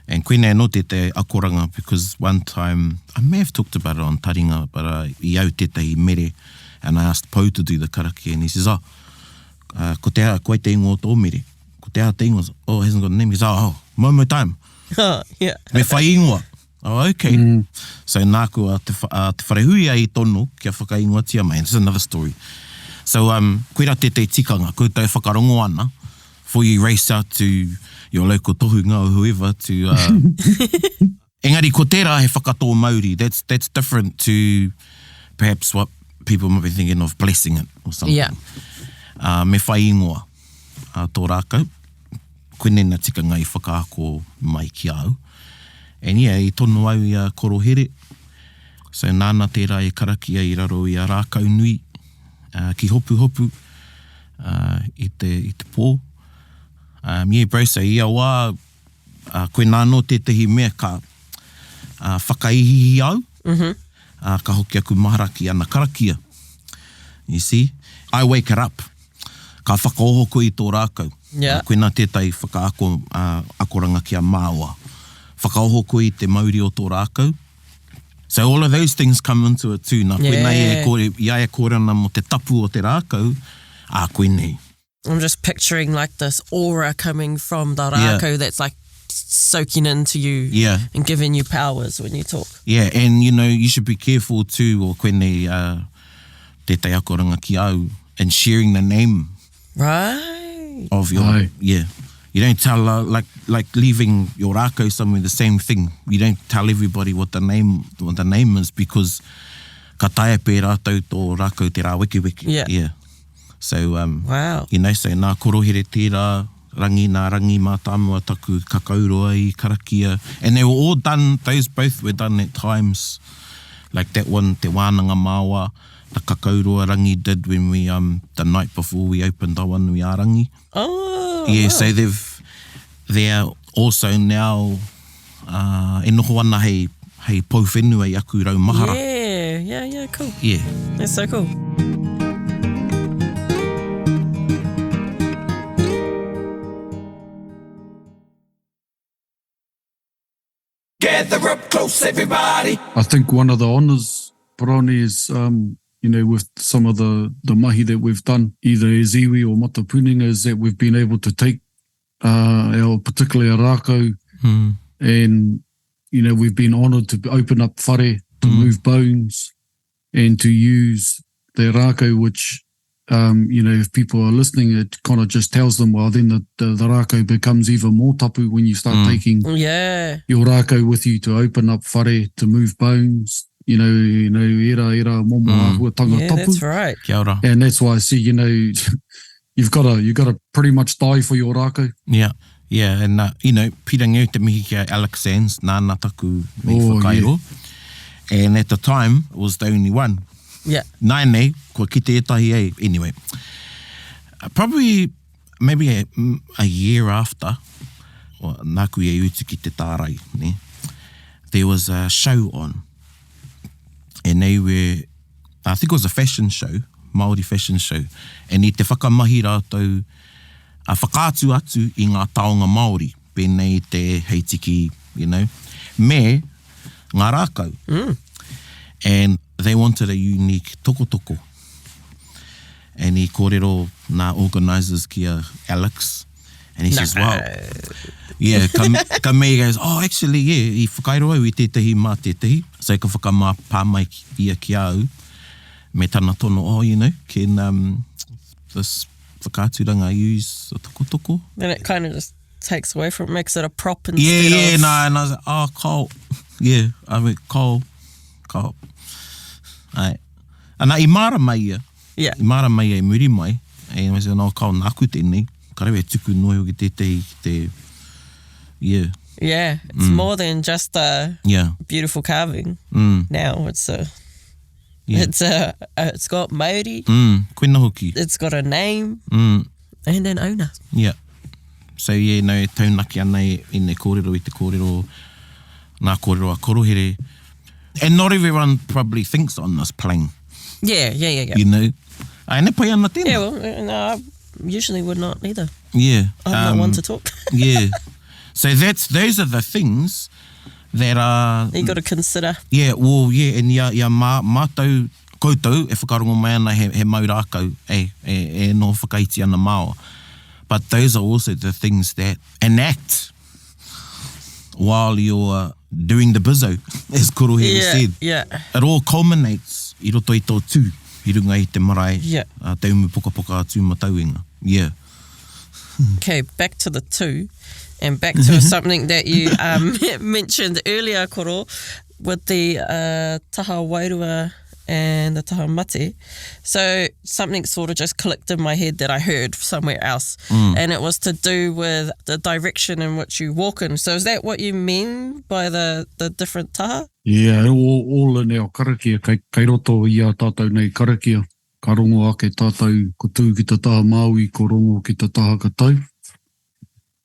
Speaker 2: And koenei no te akoranga, because one time, I may have talked about it on Taringa, but I au tētahi mere, and I asked Pau to do the karakia, and he says, ko te koe te ingo tō mere. Ko te te ingo, it hasn't got a name. He says, mau time.
Speaker 3: Oh, yeah.
Speaker 2: Me whai ingoa. Oh, okay. So nāku te wharehui ai tono kia whakaingoa tia mai. This is another story. So, koe ra te tikanga, koe tau whakarongo ana, before you race out to your local tohunga or whoever to... engari, ko tērā he whakatō Māori. That's different to perhaps what people might be thinking of blessing it or something.
Speaker 3: Yeah.
Speaker 2: Me whai ingoa tō Rākau. Koene na tikanga i whakaako mai ki au. And yeah, i tono au i a korohere. So nāna tērā e karakia i raro i a Rākau nui. Ki hopu i te pō. Yeah, bro, so ia wā, koe nāno tētahi mea ka whakaihihi au. Ka hoki aku maharaki ana karakia. You see? I wake it up. Ka whakaoho koe i tō Rākau.
Speaker 3: Yeah.
Speaker 2: Koe nā tētai whakaako akoranga kia māua. Whakaoho koe i te Māori o tō Rākau. So all of those things come into it too. Nā koe nei ia e kōrena mo te tapu o te Rākau, koe nei.
Speaker 3: I'm just picturing like this aura coming from the Rākau that's like soaking into you and giving you powers when you talk. Yeah,
Speaker 2: and you know, you should be careful too, o koe nei tētai akoranga ki au, and sharing the name of your... Yeah. You don't tell, like leaving your Rākau somewhere, the same thing. You don't tell everybody what the name is, because ka tae pē rātou tō Rākau te rā wiki. Yeah. So, you know, so nā korohere tērā, nā rangi mā tāmua taku kakauroa i karakia. And they were all done, those both were done at times. Like that one, te wānanga māua, the kakauroa rangi did when we, the night before we opened our one, we arangi.
Speaker 3: Oh,
Speaker 2: yeah,
Speaker 3: wow.
Speaker 2: So they're also now, e noho ana hei hei pouwhenua i aku rau mahara.
Speaker 3: Yeah, cool.
Speaker 2: Yeah.
Speaker 3: That's so cool.
Speaker 1: Gather up close, everybody.
Speaker 4: I think one of the honours, Paroni, is, with some of the mahi that we've done, either as iwi or matapuninga, is that we've been able to take particularly a Rākau, and, we've been honoured to open up whare, to move bones, and to use the Rākau, which, if people are listening, it kind of just tells them, well, then the Rākau becomes even more tapu when you start taking your Rākau with you to open up whare, to move bones, era momo ahua tanga tapu.
Speaker 3: That's right.
Speaker 2: Kia ora.
Speaker 4: And that's why I see, you've got to pretty much die for your Rākau.
Speaker 2: Yeah, and, pira ngau te mihi kia Alex Sands, nāna taku me whakairo. Yeah. And at the time, it was the only one.
Speaker 3: Yeah.
Speaker 2: Nai nei, kua kite etahi ei. Anyway, probably maybe a year after, nāku e utu ki te tārai, ne? There was a show on. And they were, I think it was a fashion show, Māori fashion show. And i te whakamahi rātou, a whakātu atu i ngā taonga Māori, pēnei te heitiki, me ngā Rākau. And they wanted a unique toko. And he kōrero nā organisers kia Alex. And he says, wow. Yeah, ka me goes, oh, actually, yeah, I whakairo au I tētahi mā tētahi. So ka whakamā pāmai ia ki au, me tana tono, can this whakāturanga use a toko?
Speaker 3: And it kind of just takes away from it, makes it a prop instead
Speaker 2: and I was like, oh, Kyle. Yeah, I went, Kyle. Ai. Ana I mara mai ia.
Speaker 3: Yeah.
Speaker 2: I mara mai ia, muri mai. E I said, no, Kyle, nāku tēnei. Ka rewe tuku noi o ki tētahi, Yeah,
Speaker 3: it's more than just a beautiful carving. Now it's it's got Māori.
Speaker 2: Koina hoki.
Speaker 3: It's got a name and an owner.
Speaker 2: Yeah. So taunaki ana I ne kōrero I te kōrero, nā kōrero a Korohere. And not everyone probably thinks on this plane.
Speaker 3: Yeah.
Speaker 2: Ai ne pai ana tēnā.
Speaker 3: Yeah, well, no, I usually would not either.
Speaker 2: Yeah.
Speaker 3: I'm not one to talk.
Speaker 2: Yeah. So those are the things that are...
Speaker 3: You got to consider.
Speaker 2: Yeah, well, and mātou koutou e whakarongo mai ana he mau Rākau e no whakaiti ana māo. But those are also the things that enact while you're doing the bizzo, as Korohere said.
Speaker 3: Yeah.
Speaker 2: It all culminates I roto I tō tū, I runga I te marae, te umu poka tū matauinga. Yeah.
Speaker 3: Okay, back to the two. And back to something that you mentioned earlier, Koro, with the taha wairua and the taha mate. So something sort of just clicked in my head that I heard somewhere else. And it was to do with the direction in which you walk in. So is that what you mean by the different taha?
Speaker 4: Yeah, all in our karakia. Kei roto I a tātou nei karakia. Ka rongo ake tātou ko tū ki te taha Māui, ko rongo ki te taha katau.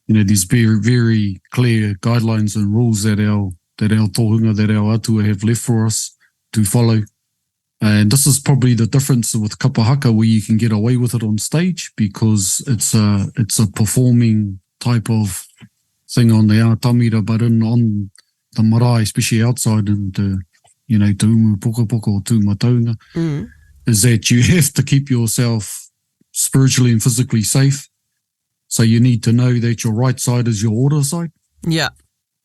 Speaker 4: There's very, very clear guidelines and rules that our tohunga, that our atua have left for us to follow. And this is probably the difference with kapahaka, where you can get away with it on stage because it's a performing type of thing on the aotamira, but on the marae, especially outside and te umu poka or tū mataunga, is that you have to keep yourself spiritually and physically safe. So you need to know that your right side is your order side.
Speaker 3: Yeah.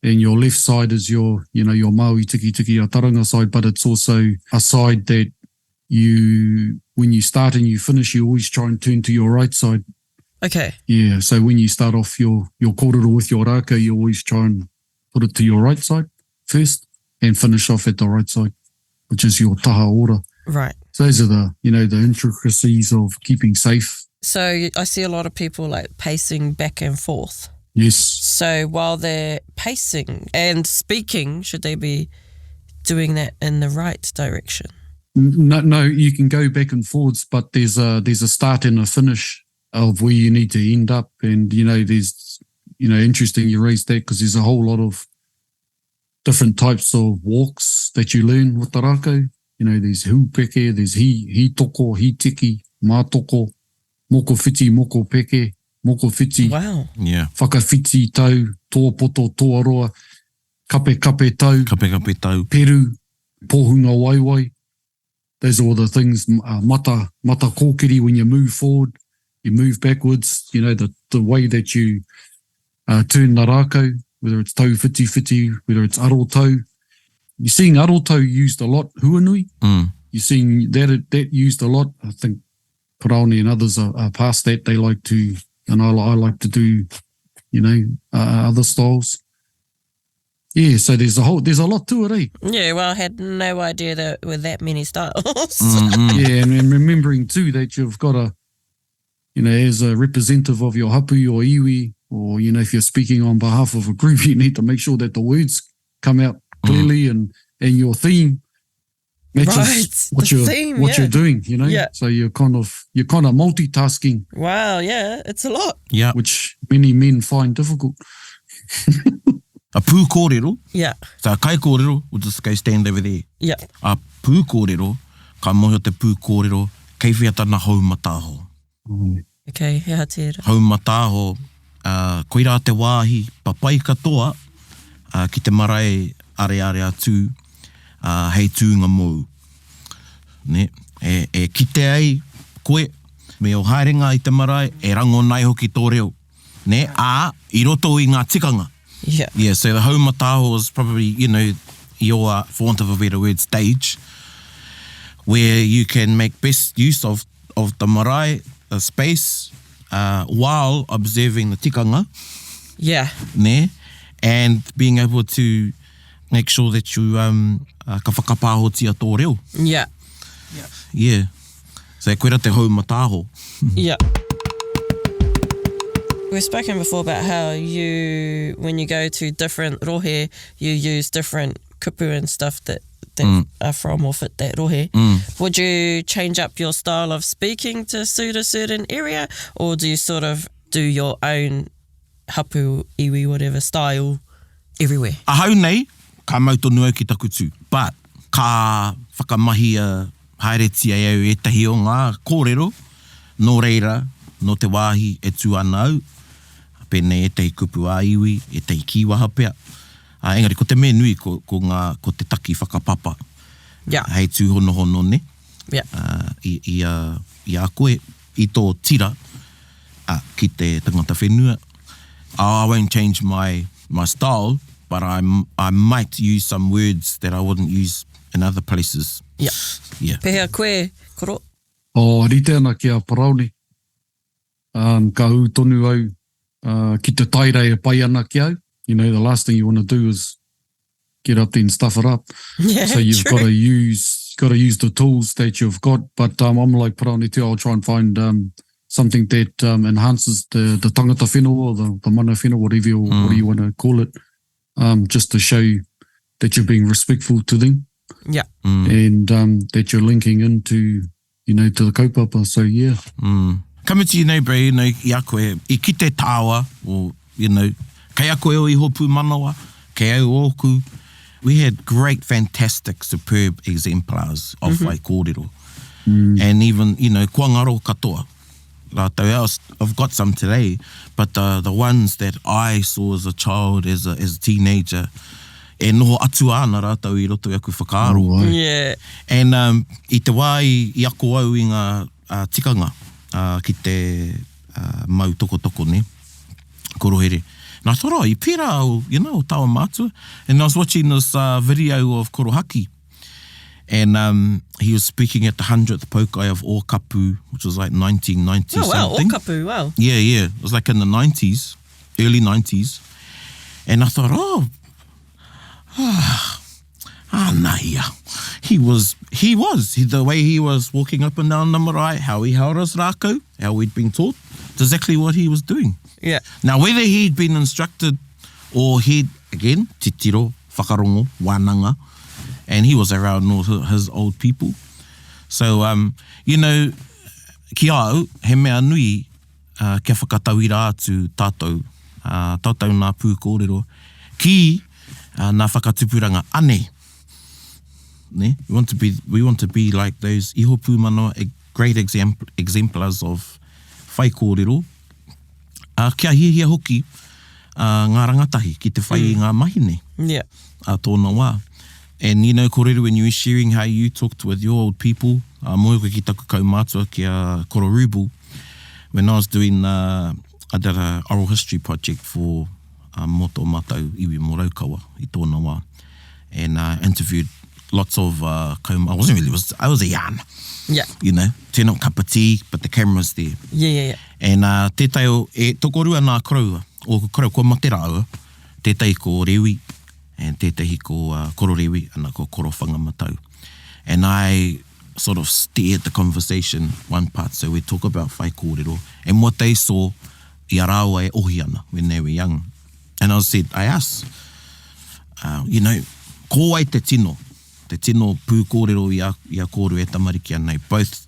Speaker 4: And your left side is your Māui tiki a Taringa side, but it's also a side that when you start and you finish, you always try and turn to your right side.
Speaker 3: Okay.
Speaker 4: Yeah, so when you start off your kōrero with your rākau, you always try and put it to your right side first and finish off at the right side, which is your taha ora.
Speaker 3: Right.
Speaker 4: So those are the intricacies of keeping safe.
Speaker 3: So I see a lot of people like pacing back and forth.
Speaker 4: Yes.
Speaker 3: So while they're pacing and speaking, should they be doing that in the right direction?
Speaker 4: No, you can go back and forwards, but there's a start and a finish of where you need to end up. And, there's, interesting you raised that because there's a whole lot of different types of walks that you learn with the Rākau. You know, there's hūpeke, there's hi toko, hi tiki, mā toko, moko whiti, moko peke, moko whiti,
Speaker 3: Wow.
Speaker 2: Yeah.
Speaker 4: whakawhiti tau, tō poto, tō aroa, kape tau,
Speaker 2: Kape tau.
Speaker 4: peru, pōhunga waiwai. Those are all the things, mata kōkiri when you move forward, you move backwards, you know, the way that you turn the Rākau, whether it's tau whiti, whether it's aro tau. You're seeing aro tau used a lot, huanui. You're seeing that used a lot. I think Paraone and others are past that. They like to, and I like to do, you know, other styles. Yeah, so there's a lot to it, eh?
Speaker 3: Yeah, well, I had no idea there were that many styles.
Speaker 4: Yeah, and remembering too that you've got a, you know, as a representative of your hapu, your iwi, or, you know, if you're speaking on behalf of a group, you need to make sure that the words come out clearly and your theme matches what you're doing, you know.
Speaker 3: Yeah.
Speaker 4: So you're kind of multitasking,
Speaker 3: Wow, yeah, it's a lot.
Speaker 2: Yeah.
Speaker 4: which many men find difficult.
Speaker 2: A pūkōrero.
Speaker 3: Yeah,
Speaker 2: So a kaikōrero, we'll just go stand over there.
Speaker 3: yeah.
Speaker 2: A pūkōrero, ka mohi o te pūkōrero, kei whiata na haumataho.
Speaker 3: Okay, hea tērā.
Speaker 2: Haumataho, koe rā te wāhi, papai katoa, ki te marae are atu, hei tūnga mou. Ne? E kite ai koe, me o haerenga i te marae, e rango nai hoki tō reo. Ne? I roto i ngā tikanga.
Speaker 3: Yeah.
Speaker 2: Yeah, so the haumataho is probably, you know, your, for want of a better word, stage, where you can make best use of the marae, the space, while observing the tikanga,
Speaker 3: Yeah.
Speaker 2: ne? And being able to make sure that you ka whakapāhotia tō reo.
Speaker 3: Yeah.
Speaker 2: Yeah. So koe rā te haumataho.
Speaker 3: Yeah. We've spoken before about how you, when you go to different rohe, you use different kupu and stuff that are from or fit that rohe. Would you change up your style of speaking to suit a certain area, or do you sort of do your own hapu, iwi, whatever style everywhere?
Speaker 2: Ahau nei, ka mautonu au ki taku tū. But, ka whakamahia haeretia au e tahi o ngā kōrero, nō reira, no te wāhi e tū ana au, pēnei e tahi kupu a iwi, e tahi kiwaha pea. Engari, ko te me nui ko te taki whakapapa.
Speaker 3: Yeah.
Speaker 2: Hei tū hono ne.
Speaker 3: Yeah.
Speaker 2: I a koe, i tō tira, ki te tangata whenua. I won't change my style, but I might use some words that I wouldn't use in other places.
Speaker 3: Yeah.
Speaker 2: Yeah.
Speaker 3: Pehea koe, koro?
Speaker 4: Rite ana ki a Paraone. Ka hu tonu au, ki te tairei e pai ana ki au. You know, the last thing you want to do is get up there and stuff it up.
Speaker 3: Yeah,
Speaker 4: so you've
Speaker 3: true.
Speaker 4: got to use the tools that you've got. But I'm like Paraone too, I'll try and find something that enhances the tangata whenua or the mana whenua, whatever you want to call it, just to show that you're being respectful to them.
Speaker 3: Yeah.
Speaker 4: And that you're linking into, you know, to the kaupapa. So, yeah.
Speaker 2: Coming to you now, bro, you know, i a koe, I ki te tāua, or, you know, kei a koe o I hopu manawa, kei au oku. We had great, fantastic, superb exemplars of Whaikōrero. And even, you know, kua ngaro katoa. Rātau, I've got some today, but the ones that I saw as a child, as a teenager, e noho atu ana rātau I roto I aku whakaaro.
Speaker 4: Oh, right.
Speaker 3: Yeah.
Speaker 2: And I te wā I ako au I ngā tikanga ki te mau toko ne, Korohere. And I thought, I pērā au, you know, tawa mātua. And I was watching this video of Korohaki. And he was speaking at the 100th Pokai of Ōkapu, which was like 1990 something.
Speaker 3: Ōkapu, wow.
Speaker 2: Yeah. It was like in the 90s, early 90s. And I thought, nahia. The way he was walking up and down the marae, how he held his rākau, how we'd been taught, it's exactly what he was doing.
Speaker 3: Yeah.
Speaker 2: Now, whether he'd been instructed or he'd, again, titiro, whakarongo, wānanga, and he was around all his old people. So, you know, ki au, he mea nui kia whakatauira atu tātou nā pūkōrero. Ki nā whakatupuranga ane. Ne? We want to be like those iho pūmanoa, great exemplars of whaikōrero. Kia hia hoki ngā rangatahi ki te whai ngā mahine.
Speaker 3: Yeah.
Speaker 2: Tōna wā. And, you know, kōrero, when you were sharing how you talked with your old people, moe koe ki taku kaumātua ki a Kororubu, when I was doing, I did a oral history project for Moto Matau Iwi mō Rākau i tōna wā. And I interviewed lots of I was a yarn.
Speaker 3: Yeah.
Speaker 2: You know, turn up cup of tea, but the camera's there.
Speaker 3: Yeah.
Speaker 2: And tētai o, tokorua nā karaua, o karaua ko matera aua, tētai ko rewi, and tētai ko kororewi, ana ko korowhanga matau. And I sort of steered the conversation one part, so we talk about whaikōrero, and what they saw i a rāua e ohi ana when they were young. And I asked, you know, ko ai te tino pūkōrero i a kōrero e tamariki anei.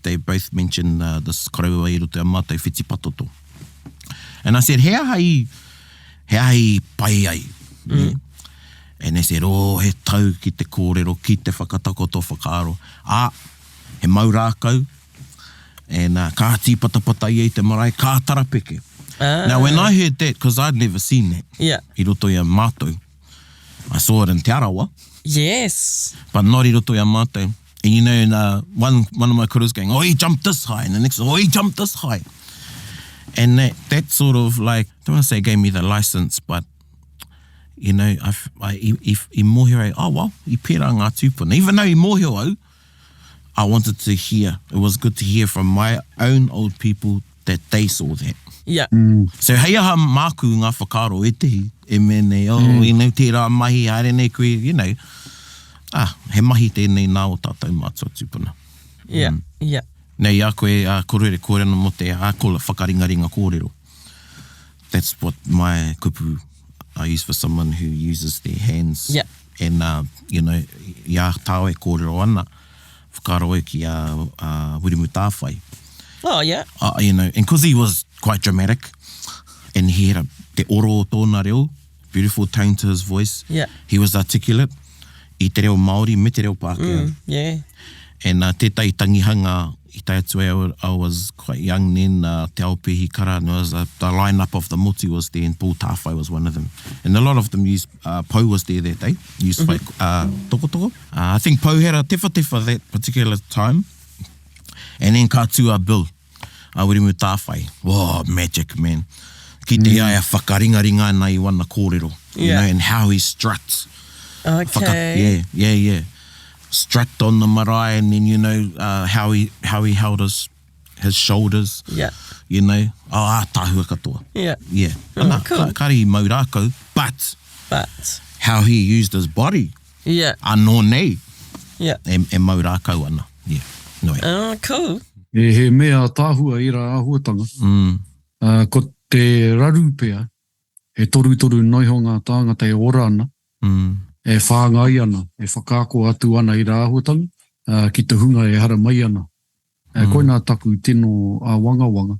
Speaker 2: They both mentioned this karaua i roto a mātai whiti patoto. And I said, hea hai pai ai. And they said, he tau ki te kōrero, ki te whakatakoto whakaaro. He mau Rākau, and kā tīpatapata i te marae, kā tarapeke. Now, when I heard that, because I'd never seen that, i roto i a mātou, I saw it in Te Arawa.
Speaker 3: Yes.
Speaker 2: But not i roto i a mātou. And you know, one of my kuros going, he jumped this high, and the next, he jumped this high. And that sort of like, I don't want to say gave me the license, but, you know, I mōhio au, I pērā ngā tūpuna. Even though I mōhio au, I wanted to hear. It was good to hear from my own old people that they saw that.
Speaker 3: Yeah.
Speaker 2: So hei aha māku ngā whakaaro e tehi, e mene, you know, tērā mahi, haere nei koe, you know, he mahi tēnei nā o tātou mātua tūpuna.
Speaker 3: Yeah.
Speaker 2: Nei, a koe, kōrere kōrena mo te kola whakaringaringa kōrero. That's what my kupu I use for someone who uses their hands.
Speaker 3: Yeah.
Speaker 2: And, you know, ia tāwe kōrero ana, whakaaro e ki a Wirimu Tāwhai.
Speaker 3: Oh, yeah.
Speaker 2: You know, and because he was quite dramatic, and he had te oro o tōna reo, beautiful tone to his voice.
Speaker 3: Yeah.
Speaker 2: He was articulate, i te reo Māori, me te reo Pākehā.
Speaker 3: Yeah.
Speaker 2: And tētai tangihanga, i tai atu I was quite young then, te aopehi kara, and the line-up of the moti was there, and Paul Tāwhai was one of them. And a lot of them used, Pou was there that day, used toko. I think Pou had a tefa that particular time. And then kātua Bill, Wirimu Tāwhai. Whoa, magic, man. Ki te ia whakaringaringa nei wana kōrero. You know, and how he struts.
Speaker 3: Okay.
Speaker 2: Yeah. Strut on the marae, and then, you know, how he held his shoulders.
Speaker 3: Yeah.
Speaker 2: You know, tāhua katoa.
Speaker 3: Yeah.
Speaker 2: Cool. Kari mau Rākau, but how he used his body.
Speaker 3: Yeah.
Speaker 2: Anō nei.
Speaker 3: Yeah.
Speaker 2: E mau Rākau ana. Yeah. No,
Speaker 3: Oh, cool.
Speaker 4: He mea tāhua i rā āhuatanga. Ko te raru pea, he toru noiho ngā tāngata e ora ana, e whāngai ana, e whakaako atu ana i rā āhuatanga, ki te hunga e hara mai ana. Koe nā taku tino a wanga.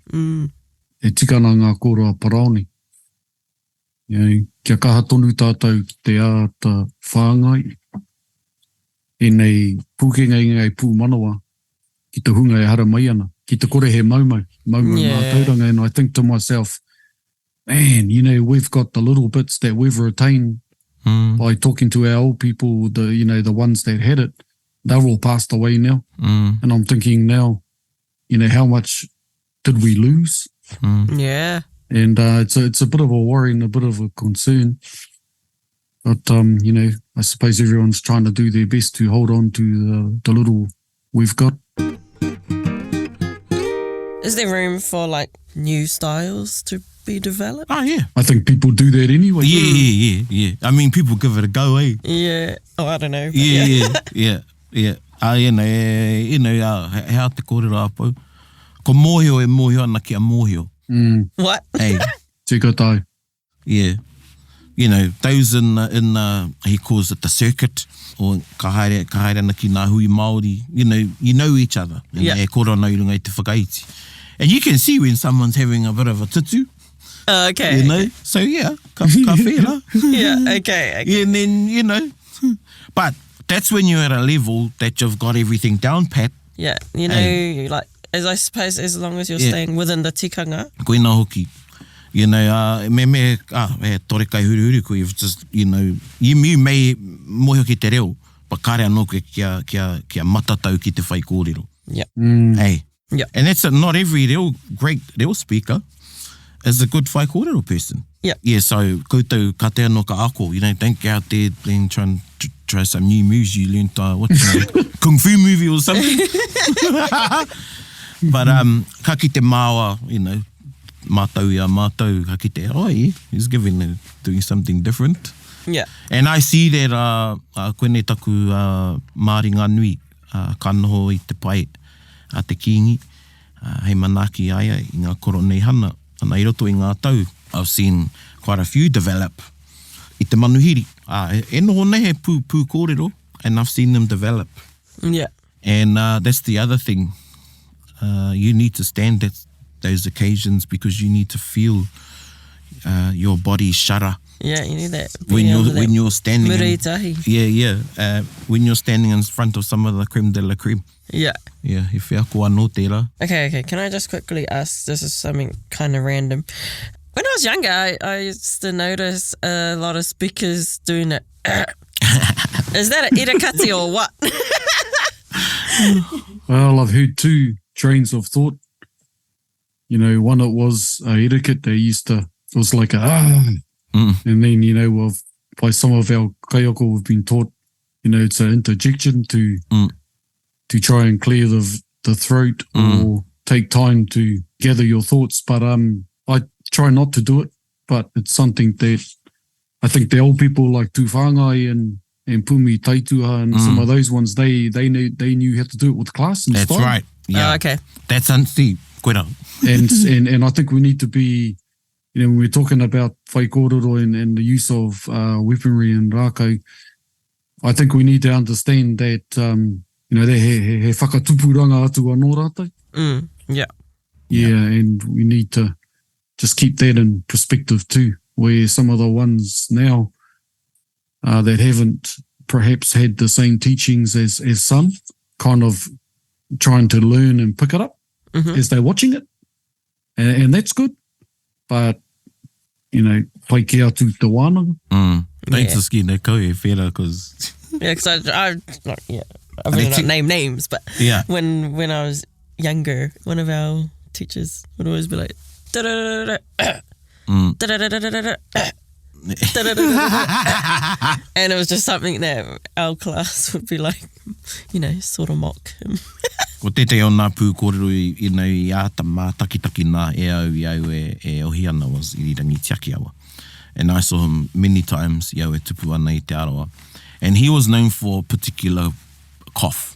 Speaker 4: E tikana ngā kōrua paraone. Kia kaha tonu tātou ki te āta whāngai, e nei pūkenga ngai pū manawa, ki te hunga e hara mai ana, ki te kore he maumau ngā tauranga, and I think to myself, man, you know, we've got the little bits that we've retained by talking to our old people, the ones that had it, they're all passed away now. And I'm thinking now, you know, how much did we lose?
Speaker 3: Yeah.
Speaker 4: And it's a bit of a worry and a bit of a concern. But, you know, I suppose everyone's trying to do their best to hold on to the little we've got.
Speaker 3: Is there room for like new styles to be developed?
Speaker 2: Oh, yeah.
Speaker 4: I think people do that anyway.
Speaker 2: Yeah. I mean, people give it a go, eh?
Speaker 3: Yeah. Oh, I don't know.
Speaker 2: Yeah. You know, hea te kōrero apau. Ko mōhio e mōhio ana ki a mōhio.
Speaker 3: What?
Speaker 2: Hey.
Speaker 4: Tika tai.
Speaker 2: Yeah. You know, those in he calls it the circuit, or ka haere ana ki ngā hui Māori, you know each other. And e kōrero nei runga i te whakaiti. And you can see when someone's having a bit of a tutu,
Speaker 3: Okay.
Speaker 2: You know? So, yeah, ka whera.
Speaker 3: Yeah, okay.
Speaker 2: Yeah, and then, you know, but that's when you're at a level that you've got everything down pat.
Speaker 3: Yeah, you know, like, as I suppose, as long as you're staying within the tikanga.
Speaker 2: Koe nā hoki. You know, tore kai huri koe, you've just, you know, you may mohi ki te reo, but kare anō koe kia matatau ki te whaikōrero.
Speaker 3: Yeah.
Speaker 2: Hey.
Speaker 3: Yeah.
Speaker 2: And that's not every great reo speaker is a good whaikōrero person.
Speaker 3: Yeah.
Speaker 2: Yeah, so koutou ka te anō ka ako, you know, don't go out there playing, trying to try some new moves you learned, what's the name? Kung Fu movie or something. But ka ki te māua, you know, mātau, ka ki te, he's doing something different.
Speaker 3: Yeah.
Speaker 2: And I see that koene taku māringa nui, ka noho i te pai a te kingi, hei manaki aia i ngā koro nei hana. And I roto i ngā tau, I've seen quite a few develop i te manuhiri. E noho nei he pū kōrero, and I've seen them develop.
Speaker 3: Yeah.
Speaker 2: And that's the other thing. You need to stand at those occasions because you need to feel your body shudder.
Speaker 3: Yeah, you need that.
Speaker 2: When you're standing
Speaker 3: Muritahi.
Speaker 2: when you're standing in front of some of the creme de la creme.
Speaker 3: Yeah.
Speaker 2: Yeah, he whea koa no tērā.
Speaker 3: Okay. Can I just quickly ask, this is something kind of random. When I was younger, I used to notice a lot of speakers doing it. Is that an irakati or what?
Speaker 4: Well, I've heard two trains of thought. You know, one it was a etiquette. They used to, it was like and then, you know, by some of our kaioko we've been taught, you know, it's an interjection to try and clear the throat or take time to gather your thoughts. But I try not to do it, but it's something that I think the old people like Tūwhāngai and Pumi Taituha and some of those ones, they knew how to do it with class and
Speaker 2: That's
Speaker 4: style.
Speaker 2: right. Yeah.
Speaker 3: Oh, okay.
Speaker 2: That's koera.
Speaker 4: And I think we need to be, you know, when we're talking about whaikōrero and the use of weaponry and Rākau, I think we need to understand that, you know, he whakatupuranga atu anō rātou.
Speaker 3: Yeah.
Speaker 4: Yeah, and we need to just keep that in perspective too, where some of the ones now that haven't perhaps had the same teachings as some, kind of trying to learn and pick it up as they're watching it. And that's good. But, you know, pai ki atu te wānanga.
Speaker 2: Thanks for skin koe e whera, because...
Speaker 3: Yeah, because I really not name names, but when I was younger, one of our teachers would always be like, and it was just something that our class would be like, you know, sort of mock him.
Speaker 2: Ko tete o nā pū kōrero i nei i āta mā takitaki nā e au e ohi ana was i rangi tiaki awa. And I saw him many times i au e tupu ana i te aroa. And he was known for a particular cough.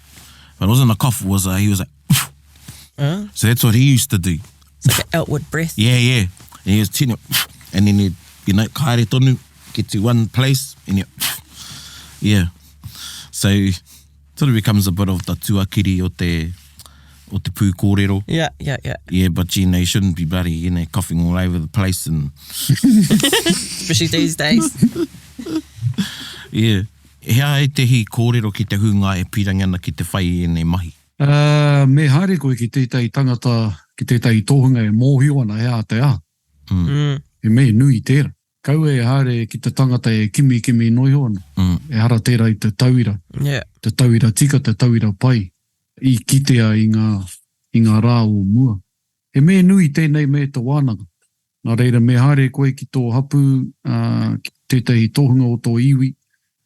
Speaker 2: But it wasn't a cough, he was like, so that's what he used to do.
Speaker 3: It's like an outward breath.
Speaker 2: Yeah. And he was tino, and then he'd, you know, kaere tonu, get to one place, and so sort of becomes a bit of the tuakiri o te pū kōrero.
Speaker 3: Yeah.
Speaker 2: Yeah, but you know, you shouldn't be bloody, you know, coughing all over the place and...
Speaker 3: Especially these days.
Speaker 2: Yeah. Hea e te hi kōrero ki te hunga e piranga ana ki te whai e nei mahi?
Speaker 4: Me haere koe ki tētai tangata, ki tētai tōhunga e mōhio ana hea te a. E me nui tērā. Kau e haere ki te tangata e kimi noio ana. E hara tērā i te tauira.
Speaker 3: Yeah.
Speaker 4: Te tauira tika, te tauira pai. I kitea i ngā rā o mua. E me nui tēnei me te wānanga. Nā reira me haere koe ki tō hapu, ki tētai tōhunga o tō iwi,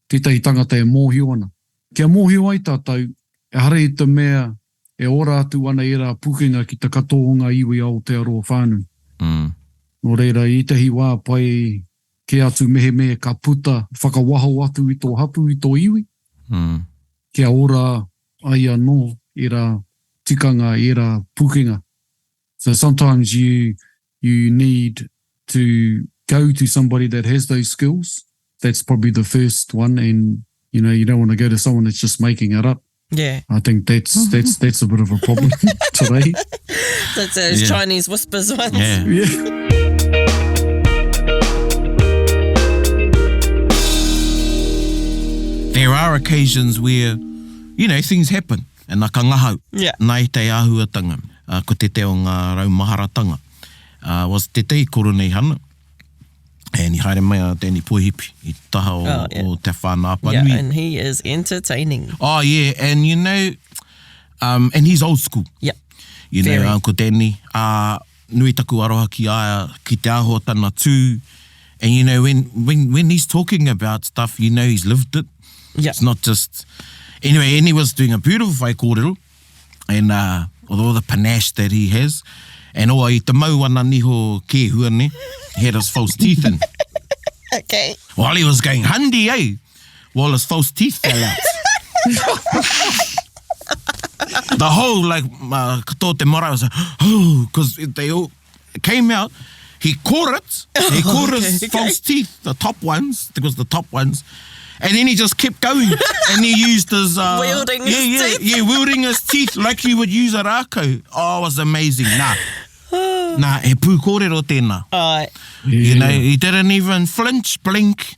Speaker 4: tētai tangata e mōhio ana. Kia mōhio ai tātou, e hara i te mea, e ora atu ana i rā pukenga ki te katohunga iwi au te aroa whānau. Nō reira, i tehi wā pai ke atu mehe ka puta, whakawaho atu i tō hapu i tō iwi. Kia ora ai anō i rā tikanga, i rā pukenga. So sometimes you need to go to somebody that has those skills. That's probably the first one, and you know, you don't want to go to someone that's just making it up.
Speaker 3: Yeah.
Speaker 4: I think that's a bit of a problem today.
Speaker 3: That's those Chinese whispers ones.
Speaker 2: Yeah. there are occasions where, you know, things happen. And nā ka ngahau, nai te āhuatanga, ko te te o ngā raumaharatanga. Was te te koro nei hana. And I haere mai a tēnei poihipi, I taha o te whānā panui.
Speaker 3: Yeah, and he is entertaining.
Speaker 2: Oh, yeah, and you know, and he's old school.
Speaker 3: Yeah.
Speaker 2: You know, ko tēnei, nui taku aroha ki aia, ki te āhuatana tū. And you know, when he's talking about stuff, you know he's lived it.
Speaker 3: Yeah.
Speaker 2: It's not just... Anyway, and he was doing a beautiful whaikōrero, and with all the panache that he has, and oa I te mau ana niho ke huane, he had his false teeth in.
Speaker 3: Okay.
Speaker 2: While he was going handi, eh? While his false teeth fell out. The whole, like, kato te mara was like, oh, because they all came out. He caught it. He caught his false teeth, the top ones, I think it was the top ones. And then he just kept going. And he used his...
Speaker 3: wielding his teeth.
Speaker 2: Yeah, wielding his teeth like you would use a rākau. Oh, it was amazing. Nah, he pūkōrero tēnā. You know, he didn't even flinch, blink.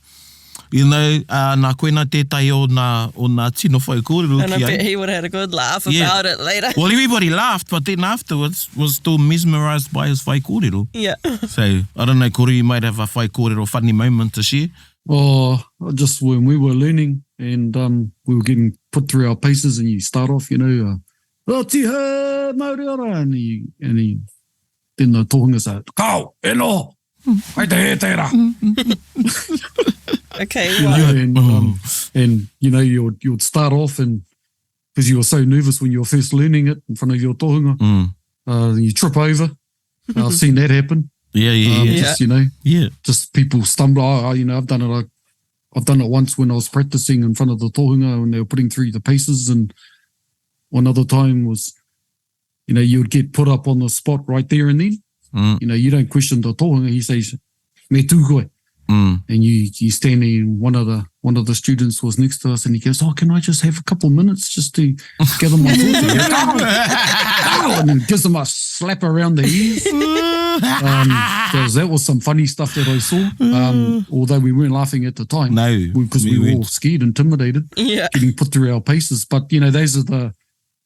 Speaker 2: You know, nā koena tētai o nā tino whaikōrero.
Speaker 3: And I bet he would have had a good laugh about it later.
Speaker 2: Well, everybody laughed, but then afterwards was still mesmerised by his whaikōrero.
Speaker 3: Yeah.
Speaker 2: So, I don't know, Koro, you might have a whaikōrero funny moment to share.
Speaker 4: Oh, just when we were learning and we were getting put through our paces and you start off, you know, tiha, mauri ora, and he then the tohunga said, kau, eno, hai te he tērā.
Speaker 3: Okay,
Speaker 4: wow. And you know, you'd start off and because you were so nervous when you were first learning it in front of your tohunga, you trip over. I've seen that happen.
Speaker 2: Yeah.
Speaker 4: Just, you know, just people stumble. You know, I've done it once when I was practicing in front of the tohunga when they were putting through the paces, and one other time was, you know, you would get put up on the spot right there and then. You know, you don't question the tohunga. He says, me tū koe. And you stand there, and one of the students was next to us and he goes, oh, can I just have a couple of minutes just to gather my thoughts? And then gives them a slap around the ears. Because that was some funny stuff that I saw. Although we weren't laughing at the time.
Speaker 2: No.
Speaker 4: Because we were all scared, intimidated, getting put through our paces. But, you know, those are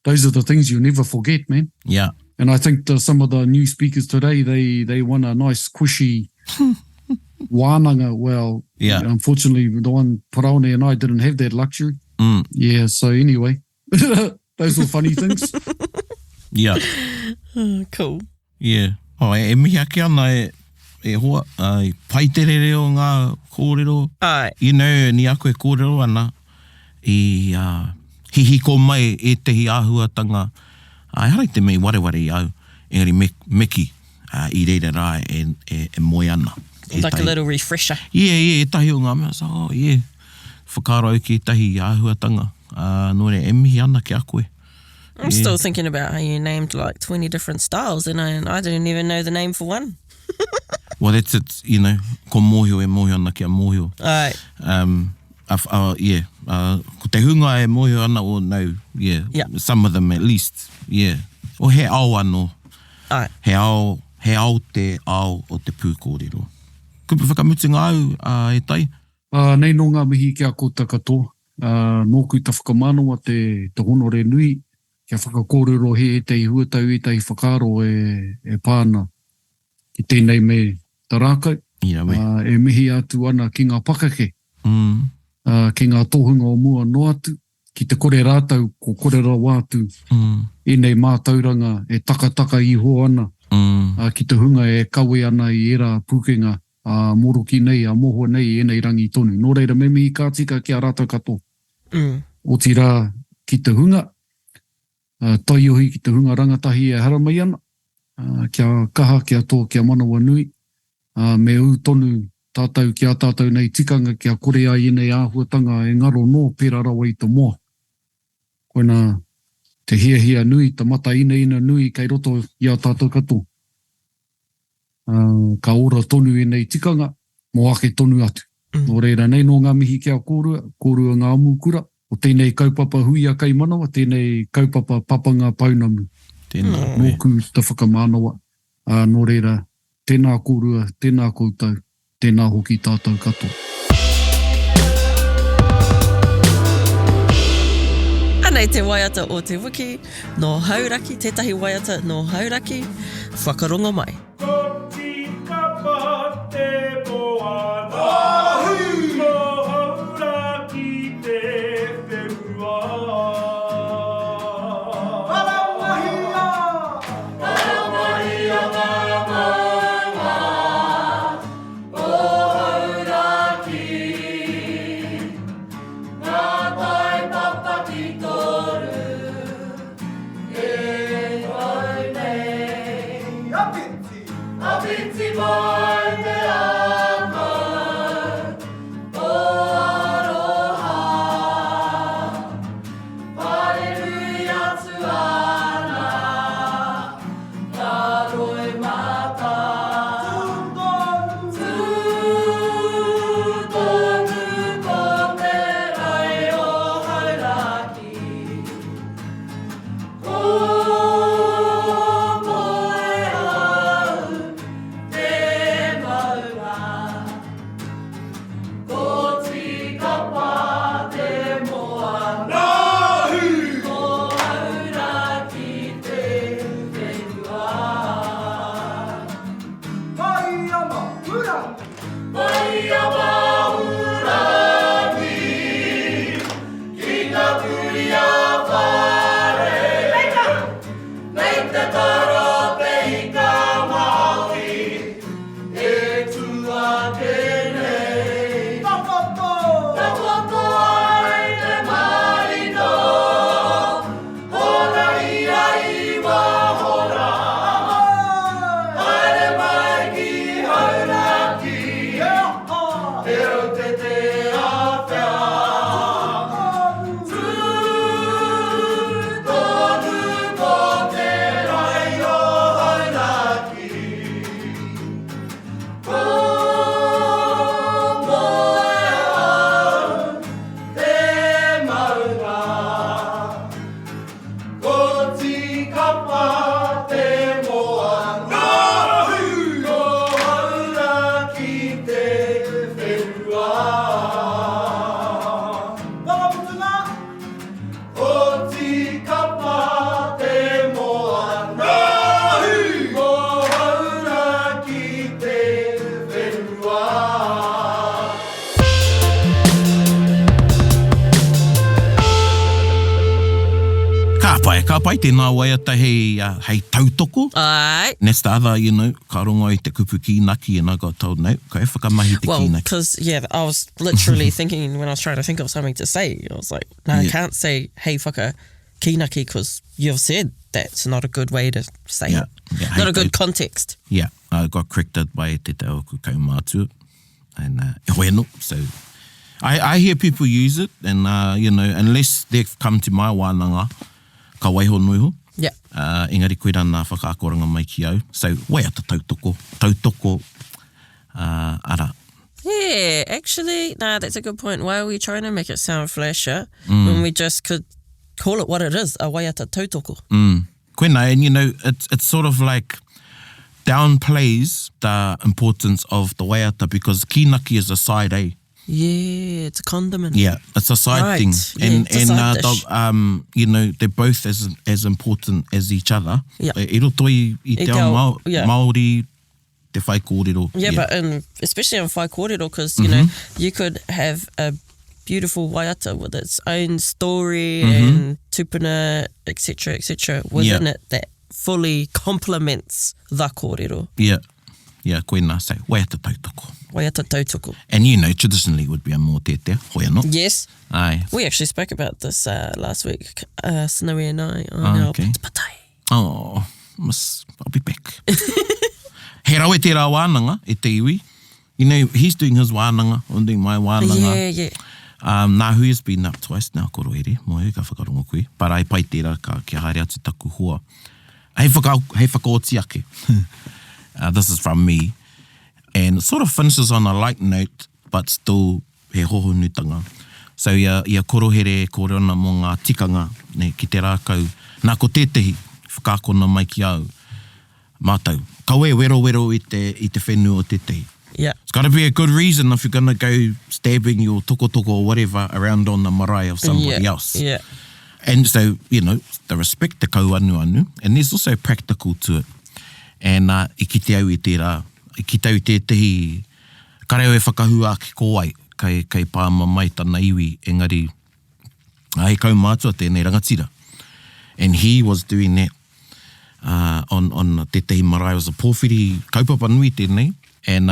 Speaker 4: the things you'll never forget, man.
Speaker 2: Yeah.
Speaker 4: And I think some of the new speakers today, they want a nice, squishy wānanga. Well, unfortunately, the one Paraone and I didn't have that luxury. Yeah, so anyway, those were funny things.
Speaker 2: Yeah.
Speaker 3: Cool.
Speaker 2: Yeah. Oh, e mihi ake ana e hoa, i paiterere o ngā kōrero. You know, ni a koe kōrero ana, i hihiko mai e tehi āhuatanga. Ai harai te mei wareware i au, engari meki i reira rā e moe ana.
Speaker 3: Like a little refresher.
Speaker 2: Yeah, e tahi o ngā mea. So, oh, yeah. Whakaro ki tahi āhuatanga. Nō re, e mihi ana ki a koe.
Speaker 3: I'm still thinking about how you named like 20 different styles and I didn't even know the name for one.
Speaker 2: Well, that's it, you know, ko mōhio e mōhio ana kia mōhio. Ko te hunga e mōhio ana o no, some of them at least, O he ao anō. He ao te ao o te pūkōrero. Kupu whakamutinga au e tai?
Speaker 4: Nei no ngā mihi kia kouta katoa. Nōku ta whakamanoa te honore nui. Kia whakakōrero he te huatau e tei whakaro e pāna ki tēnei me ta Rākau. E mihi atu ana ki ngā pakake. Ki ngā tohunga o mua no atu. Ki te kore rātau ko korera wātu. E nei mātauranga e takataka iho ana. Ki te hunga e kawe ana i era pūkenga. Moroki nei, a moho nei, e nei rangi tonu. Nō reira me mihi ka tika ki a rātau katoa. O ti rā ki te hunga. Taiohi ki te hunga rangatahi e haramai ana, kia kaha, kia tō, kia manawa nui, me u tonu tātou ki a tātou nei tikanga, kia kore ai nei āhuatanga e ngaro no pēra rawa i te moa. Koina te hia nui, te mata ina nui kei roto i a tātou katoa. Ka ora tonu e nei tikanga, mo ake tonu atu. Nō reira nei no ngā mihi kia kōrua ngā mūkura. O tēnei kaupapa hui a kei manawa, tēnei kaupapa papanga paunamu. Nōku te whakamānawa. Nō reira, tēnā kōrua, tēnā koutou, tēnā hoki tātou katoa.
Speaker 3: Anei te waiata o te wiki, no hauraki, tētahi waiata no hauraki, whakarongo mai.
Speaker 5: Ko tikapa te moana, no hauraki te whenua. Paramahia! Paramahia ngā maunga, o hauraki. Ngā tai papa ki toru, e ngoi nei. Apiti mai te ama, o aroha. Parerui atu ana, ngā roi mata. Tūtonu ko te rai o hauraki. Ko moe au te maunga. Ko tikapa te moana. Ko hauraki te whenua. Mai ama urani, ki ngā puri a whare. Nei te taro pehika Māori, e tua tēnei. Tapoto ai te marino, hora ia iwa hora. Haere mai ki hauraki, e o te awhia. Tūtonu ko te rai o hauraki. Ko moe au te maunga. Ko tikapa te moana. Ko hauraki te whenua. O tikapa te moana, ko hauraki te whenua.
Speaker 2: Ka pai, tēnā waiata hei tautoko.
Speaker 3: Ai.
Speaker 2: Nesta other, ka rongo i te kupu kīnaki, and I got told, no, ka e whakamahi te
Speaker 3: Well,
Speaker 2: kīnaki.
Speaker 3: because, I was literally thinking when I was trying to think of something to say, I was like, no, I can't say, hey, whaka kinaki, because you've said that's not a good way to say
Speaker 2: Yeah,
Speaker 3: it.
Speaker 2: yeah,
Speaker 3: Not
Speaker 2: hey,
Speaker 3: a good
Speaker 2: tau-
Speaker 3: context.
Speaker 2: Yeah, I got corrected by te te oku kaumātua, and e hoi anō. So I hear people use it, and, unless they've come to my wānanga, ka waiho nuiho.
Speaker 3: Yeah.
Speaker 2: Engari koe rana whakaakoranga mai ki au. So, waiata tautoko, ara.
Speaker 3: Yeah, actually, that's a good point. Why are we trying to make it sound flasher when we just could call it what it is, a waiata tautoko?
Speaker 2: Koena, and it's sort of like downplays the importance of the waiata because kinaki is a side, eh?
Speaker 3: Yeah, it's a condiment.
Speaker 2: Yeah, it's a side
Speaker 3: Right,
Speaker 2: thing.
Speaker 3: yeah,
Speaker 2: And,
Speaker 3: it's a side dish.
Speaker 2: they're both as important as each other.
Speaker 3: Yeah.
Speaker 2: E roto i te ao Māori, te Whaikōrero.
Speaker 3: Yeah, but especially in Whaikōrero, because, you could have a beautiful waiata with its own story and tupuna, etc., within it that fully complements the kōrero.
Speaker 2: Yeah, koena, so waiata tautoko.
Speaker 3: Waiata tautoko.
Speaker 2: And traditionally would be a mō tete, hoi anō.
Speaker 3: Yes.
Speaker 2: Ai.
Speaker 3: We actually spoke about this last week, Snowy and I, on our
Speaker 2: okay.
Speaker 3: patai.
Speaker 2: Oh, I'll be back. He rawe te rā wānanga, e te iwi. He's doing his wānanga, I'm doing my wānanga.
Speaker 3: Yeah.
Speaker 2: Nā hui has been up twice now, Korohere, moe, ka whakarongo koe. But ai pai tērā ka kia haere atu taku hoa. Hei whakaoti ake. This is from me. And it sort of finishes on a light note, but still he hoho nutanga. So ia korohere korona mō ngā tikanga, ki te Rākau. Nā ko tētehi, whakakona mai ki au. Mātau, kaue wero i te whenua o tētehi.
Speaker 3: Yeah.
Speaker 2: It's got to be a good reason if you're going to go stabbing your toko or whatever around on the marae of somebody else.
Speaker 3: Yeah.
Speaker 2: And so, you know, the respect te kau anu, and there's also practical to it. And I kite au I tērā, I kite au tētahi kareo e whakahua ki ko ai, kei pāma mai tana iwi, engari, he kau mātua tēnei rangatira. And he was doing that on tētahi marae. It was a pōwhiri kaupapa nui tēnei, and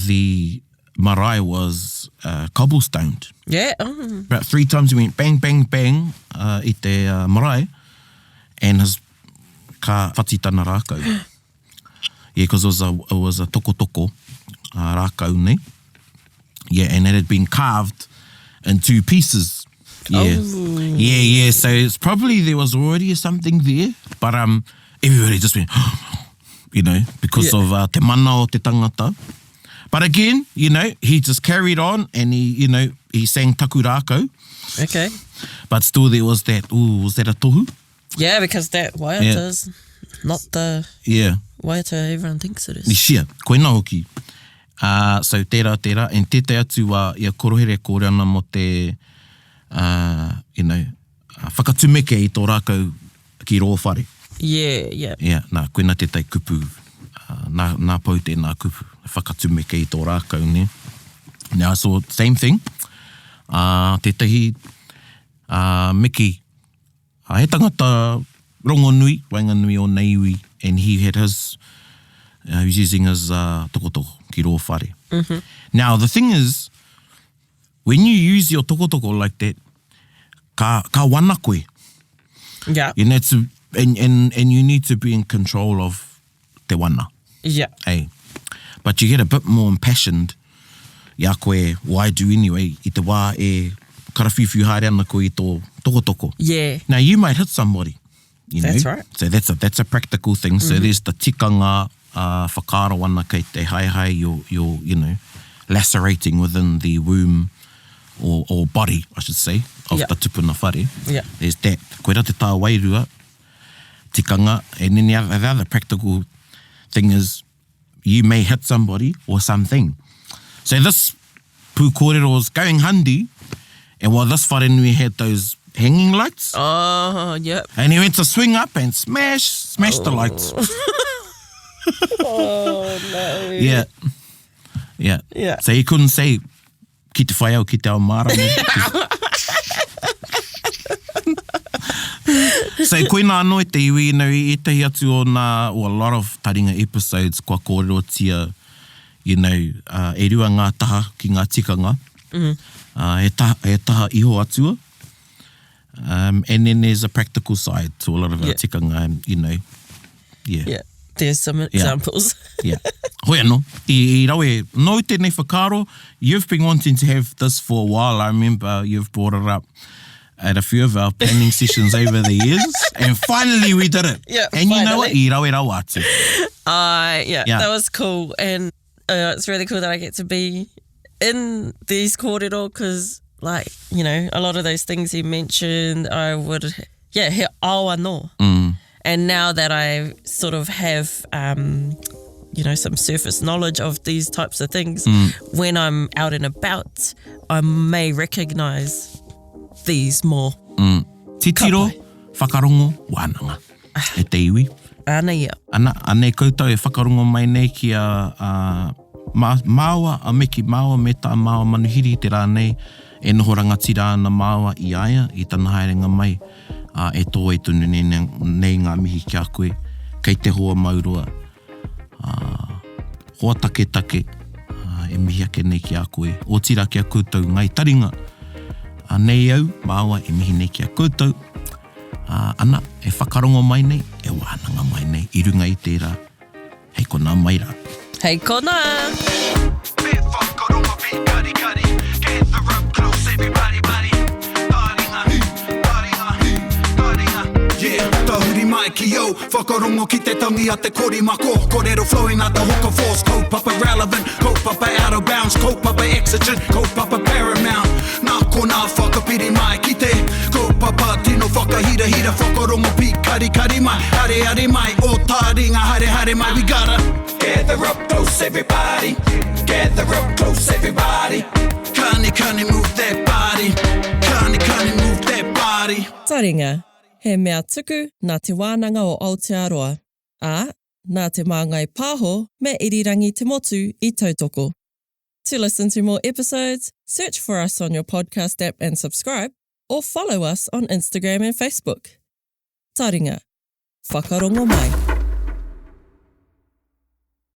Speaker 2: the marae was cobblestoned.
Speaker 3: Yeah.
Speaker 2: About 3 times he went bang, bang, bang I te marae, and his ka whatitana Rākau. Yeah, because it was a toko Rākau nei. Yeah, and it had been carved in 2 pieces. Yeah.
Speaker 3: Oh.
Speaker 2: Yeah. So it's probably there was already something there, but everybody just went, you know, because of te mana o te tangata. But again, you know, he just carried on and he, you know, he sang taku Rākau.
Speaker 3: Okay.
Speaker 2: But still there was that, was that a tohu?
Speaker 3: Yeah, because that waiata's not the waiata everyone thinks it is.
Speaker 2: Nishia, koina hoki. So tērā, and tētai atu ia korohere kōre ana mo te, you know, whakatumeke I tō Rākau ki rō whare.
Speaker 3: Yeah.
Speaker 2: Yeah, nā koina tētai kupu, nā pau tēnā kupu, whakatumeke I tō Rākau, ne? Now, so same thing, tētahi Miki, he tangata rongo nui, wainga nui o neiwi, and he had his, he was using his tokotoko ki rō whare.
Speaker 3: Mm-hmm.
Speaker 2: Now, the thing is, when you use your tokotoko like that, ka wana koe.
Speaker 3: Yeah.
Speaker 2: You need to, and you need to be in control of te wana.
Speaker 3: Yeah.
Speaker 2: Hey. But you get a bit more impassioned, ia koe, why do anyway, I te wā e karawhiwhi haere ana koe I tō tokotoko.
Speaker 3: Yeah.
Speaker 2: Now, you might hit somebody, you know.
Speaker 3: That's right.
Speaker 2: So that's a practical thing. Mm-hmm. So there's the tikanga, whakaaro ana kei te hai, you're, you know, lacerating within the womb or body, I should say, of the tupuna whare.
Speaker 3: Yeah.
Speaker 2: There's that. Koe ra te tā wairua, tikanga, and then the other practical thing is you may hit somebody or something. So this pūkōrero was going handi, and while this wharenui had those hanging lights,
Speaker 3: Oh, yep.
Speaker 2: and he went to swing up and smash the lights.
Speaker 3: Oh, no.
Speaker 2: Yeah. So he couldn't say, ki te whai au, ki te ao māramo. So koina anō te iwi, you know, I tahi atu o nā, or a lot of Taringa episodes, kua kōrero tia, you know, e rua ngā taha ki ngā tikanga. Mm-hmm. He taha iho atua. And then there's a practical side to a lot of our tikanga, and, you know,
Speaker 3: Yeah. There's some examples.
Speaker 2: Yeah. Hoi anō, I rawe, no tēnei whakaro, you've been wanting to have this for a while. I remember you've brought it up at a few of our planning sessions over the years, and finally we did it.
Speaker 3: Yeah,
Speaker 2: and
Speaker 3: finally.
Speaker 2: You know what? I rawe rau atu.
Speaker 3: Yeah, that was cool. And it's really cool that I get to be in these kōrero because, like, you know, a lot of those things you mentioned, I would, he awa no. And now that I sort of have, you know, some surface knowledge of these types of things, when I'm out and about, I may recognise these more.
Speaker 2: Titiro, whakarongo, wānanga. E te iwi.
Speaker 3: Ana ia.
Speaker 2: Ana e koutou e whakarongo mai nei ki a māua, a meki māua me tā māua manuhiri te rānei, e noho rangatira ana māua I aia, I tana haerenga mai, e tō e tunu nei ngā mihi ki a koe, kei te hoa maurua, hoa take, e mihi ake nei ki a koe, o tira ki a koutou ngai taringa, nei au, māua e mihi nei ki a koutou, ana, e whakarongo mai nei, e wānanga mai nei, I runga I tērā, hei kona mai rā.
Speaker 3: Hei kona!
Speaker 1: Bit whakarongo, bit kari, gather up close, everybody, buddy. Taringa. Yeah, tahuri mai ki au, whakarongo ki te tangi a te kori mako, kōrero flowing at the hook force, kaupapa relevant, kaupapa out of bounds, kaupapa exigent, kaupapa paramount. Nā ko nā whakapiri mai ki te, kaupapa tino whakahira, whakarongo pi kari mai, hare mai, o Taringa, hare mai, we gotta gather up close everybody, gather up close everybody, kani move that body, kani move that body.
Speaker 3: Taringa, he mea tuku nā te wānanga o Aotearoa, ā, nā te māngai pāho me irirangi te motu I tautoko. To listen to more episodes, search for us on your podcast app and subscribe, or follow us on Instagram and Facebook. Taringa, whakarongo mai.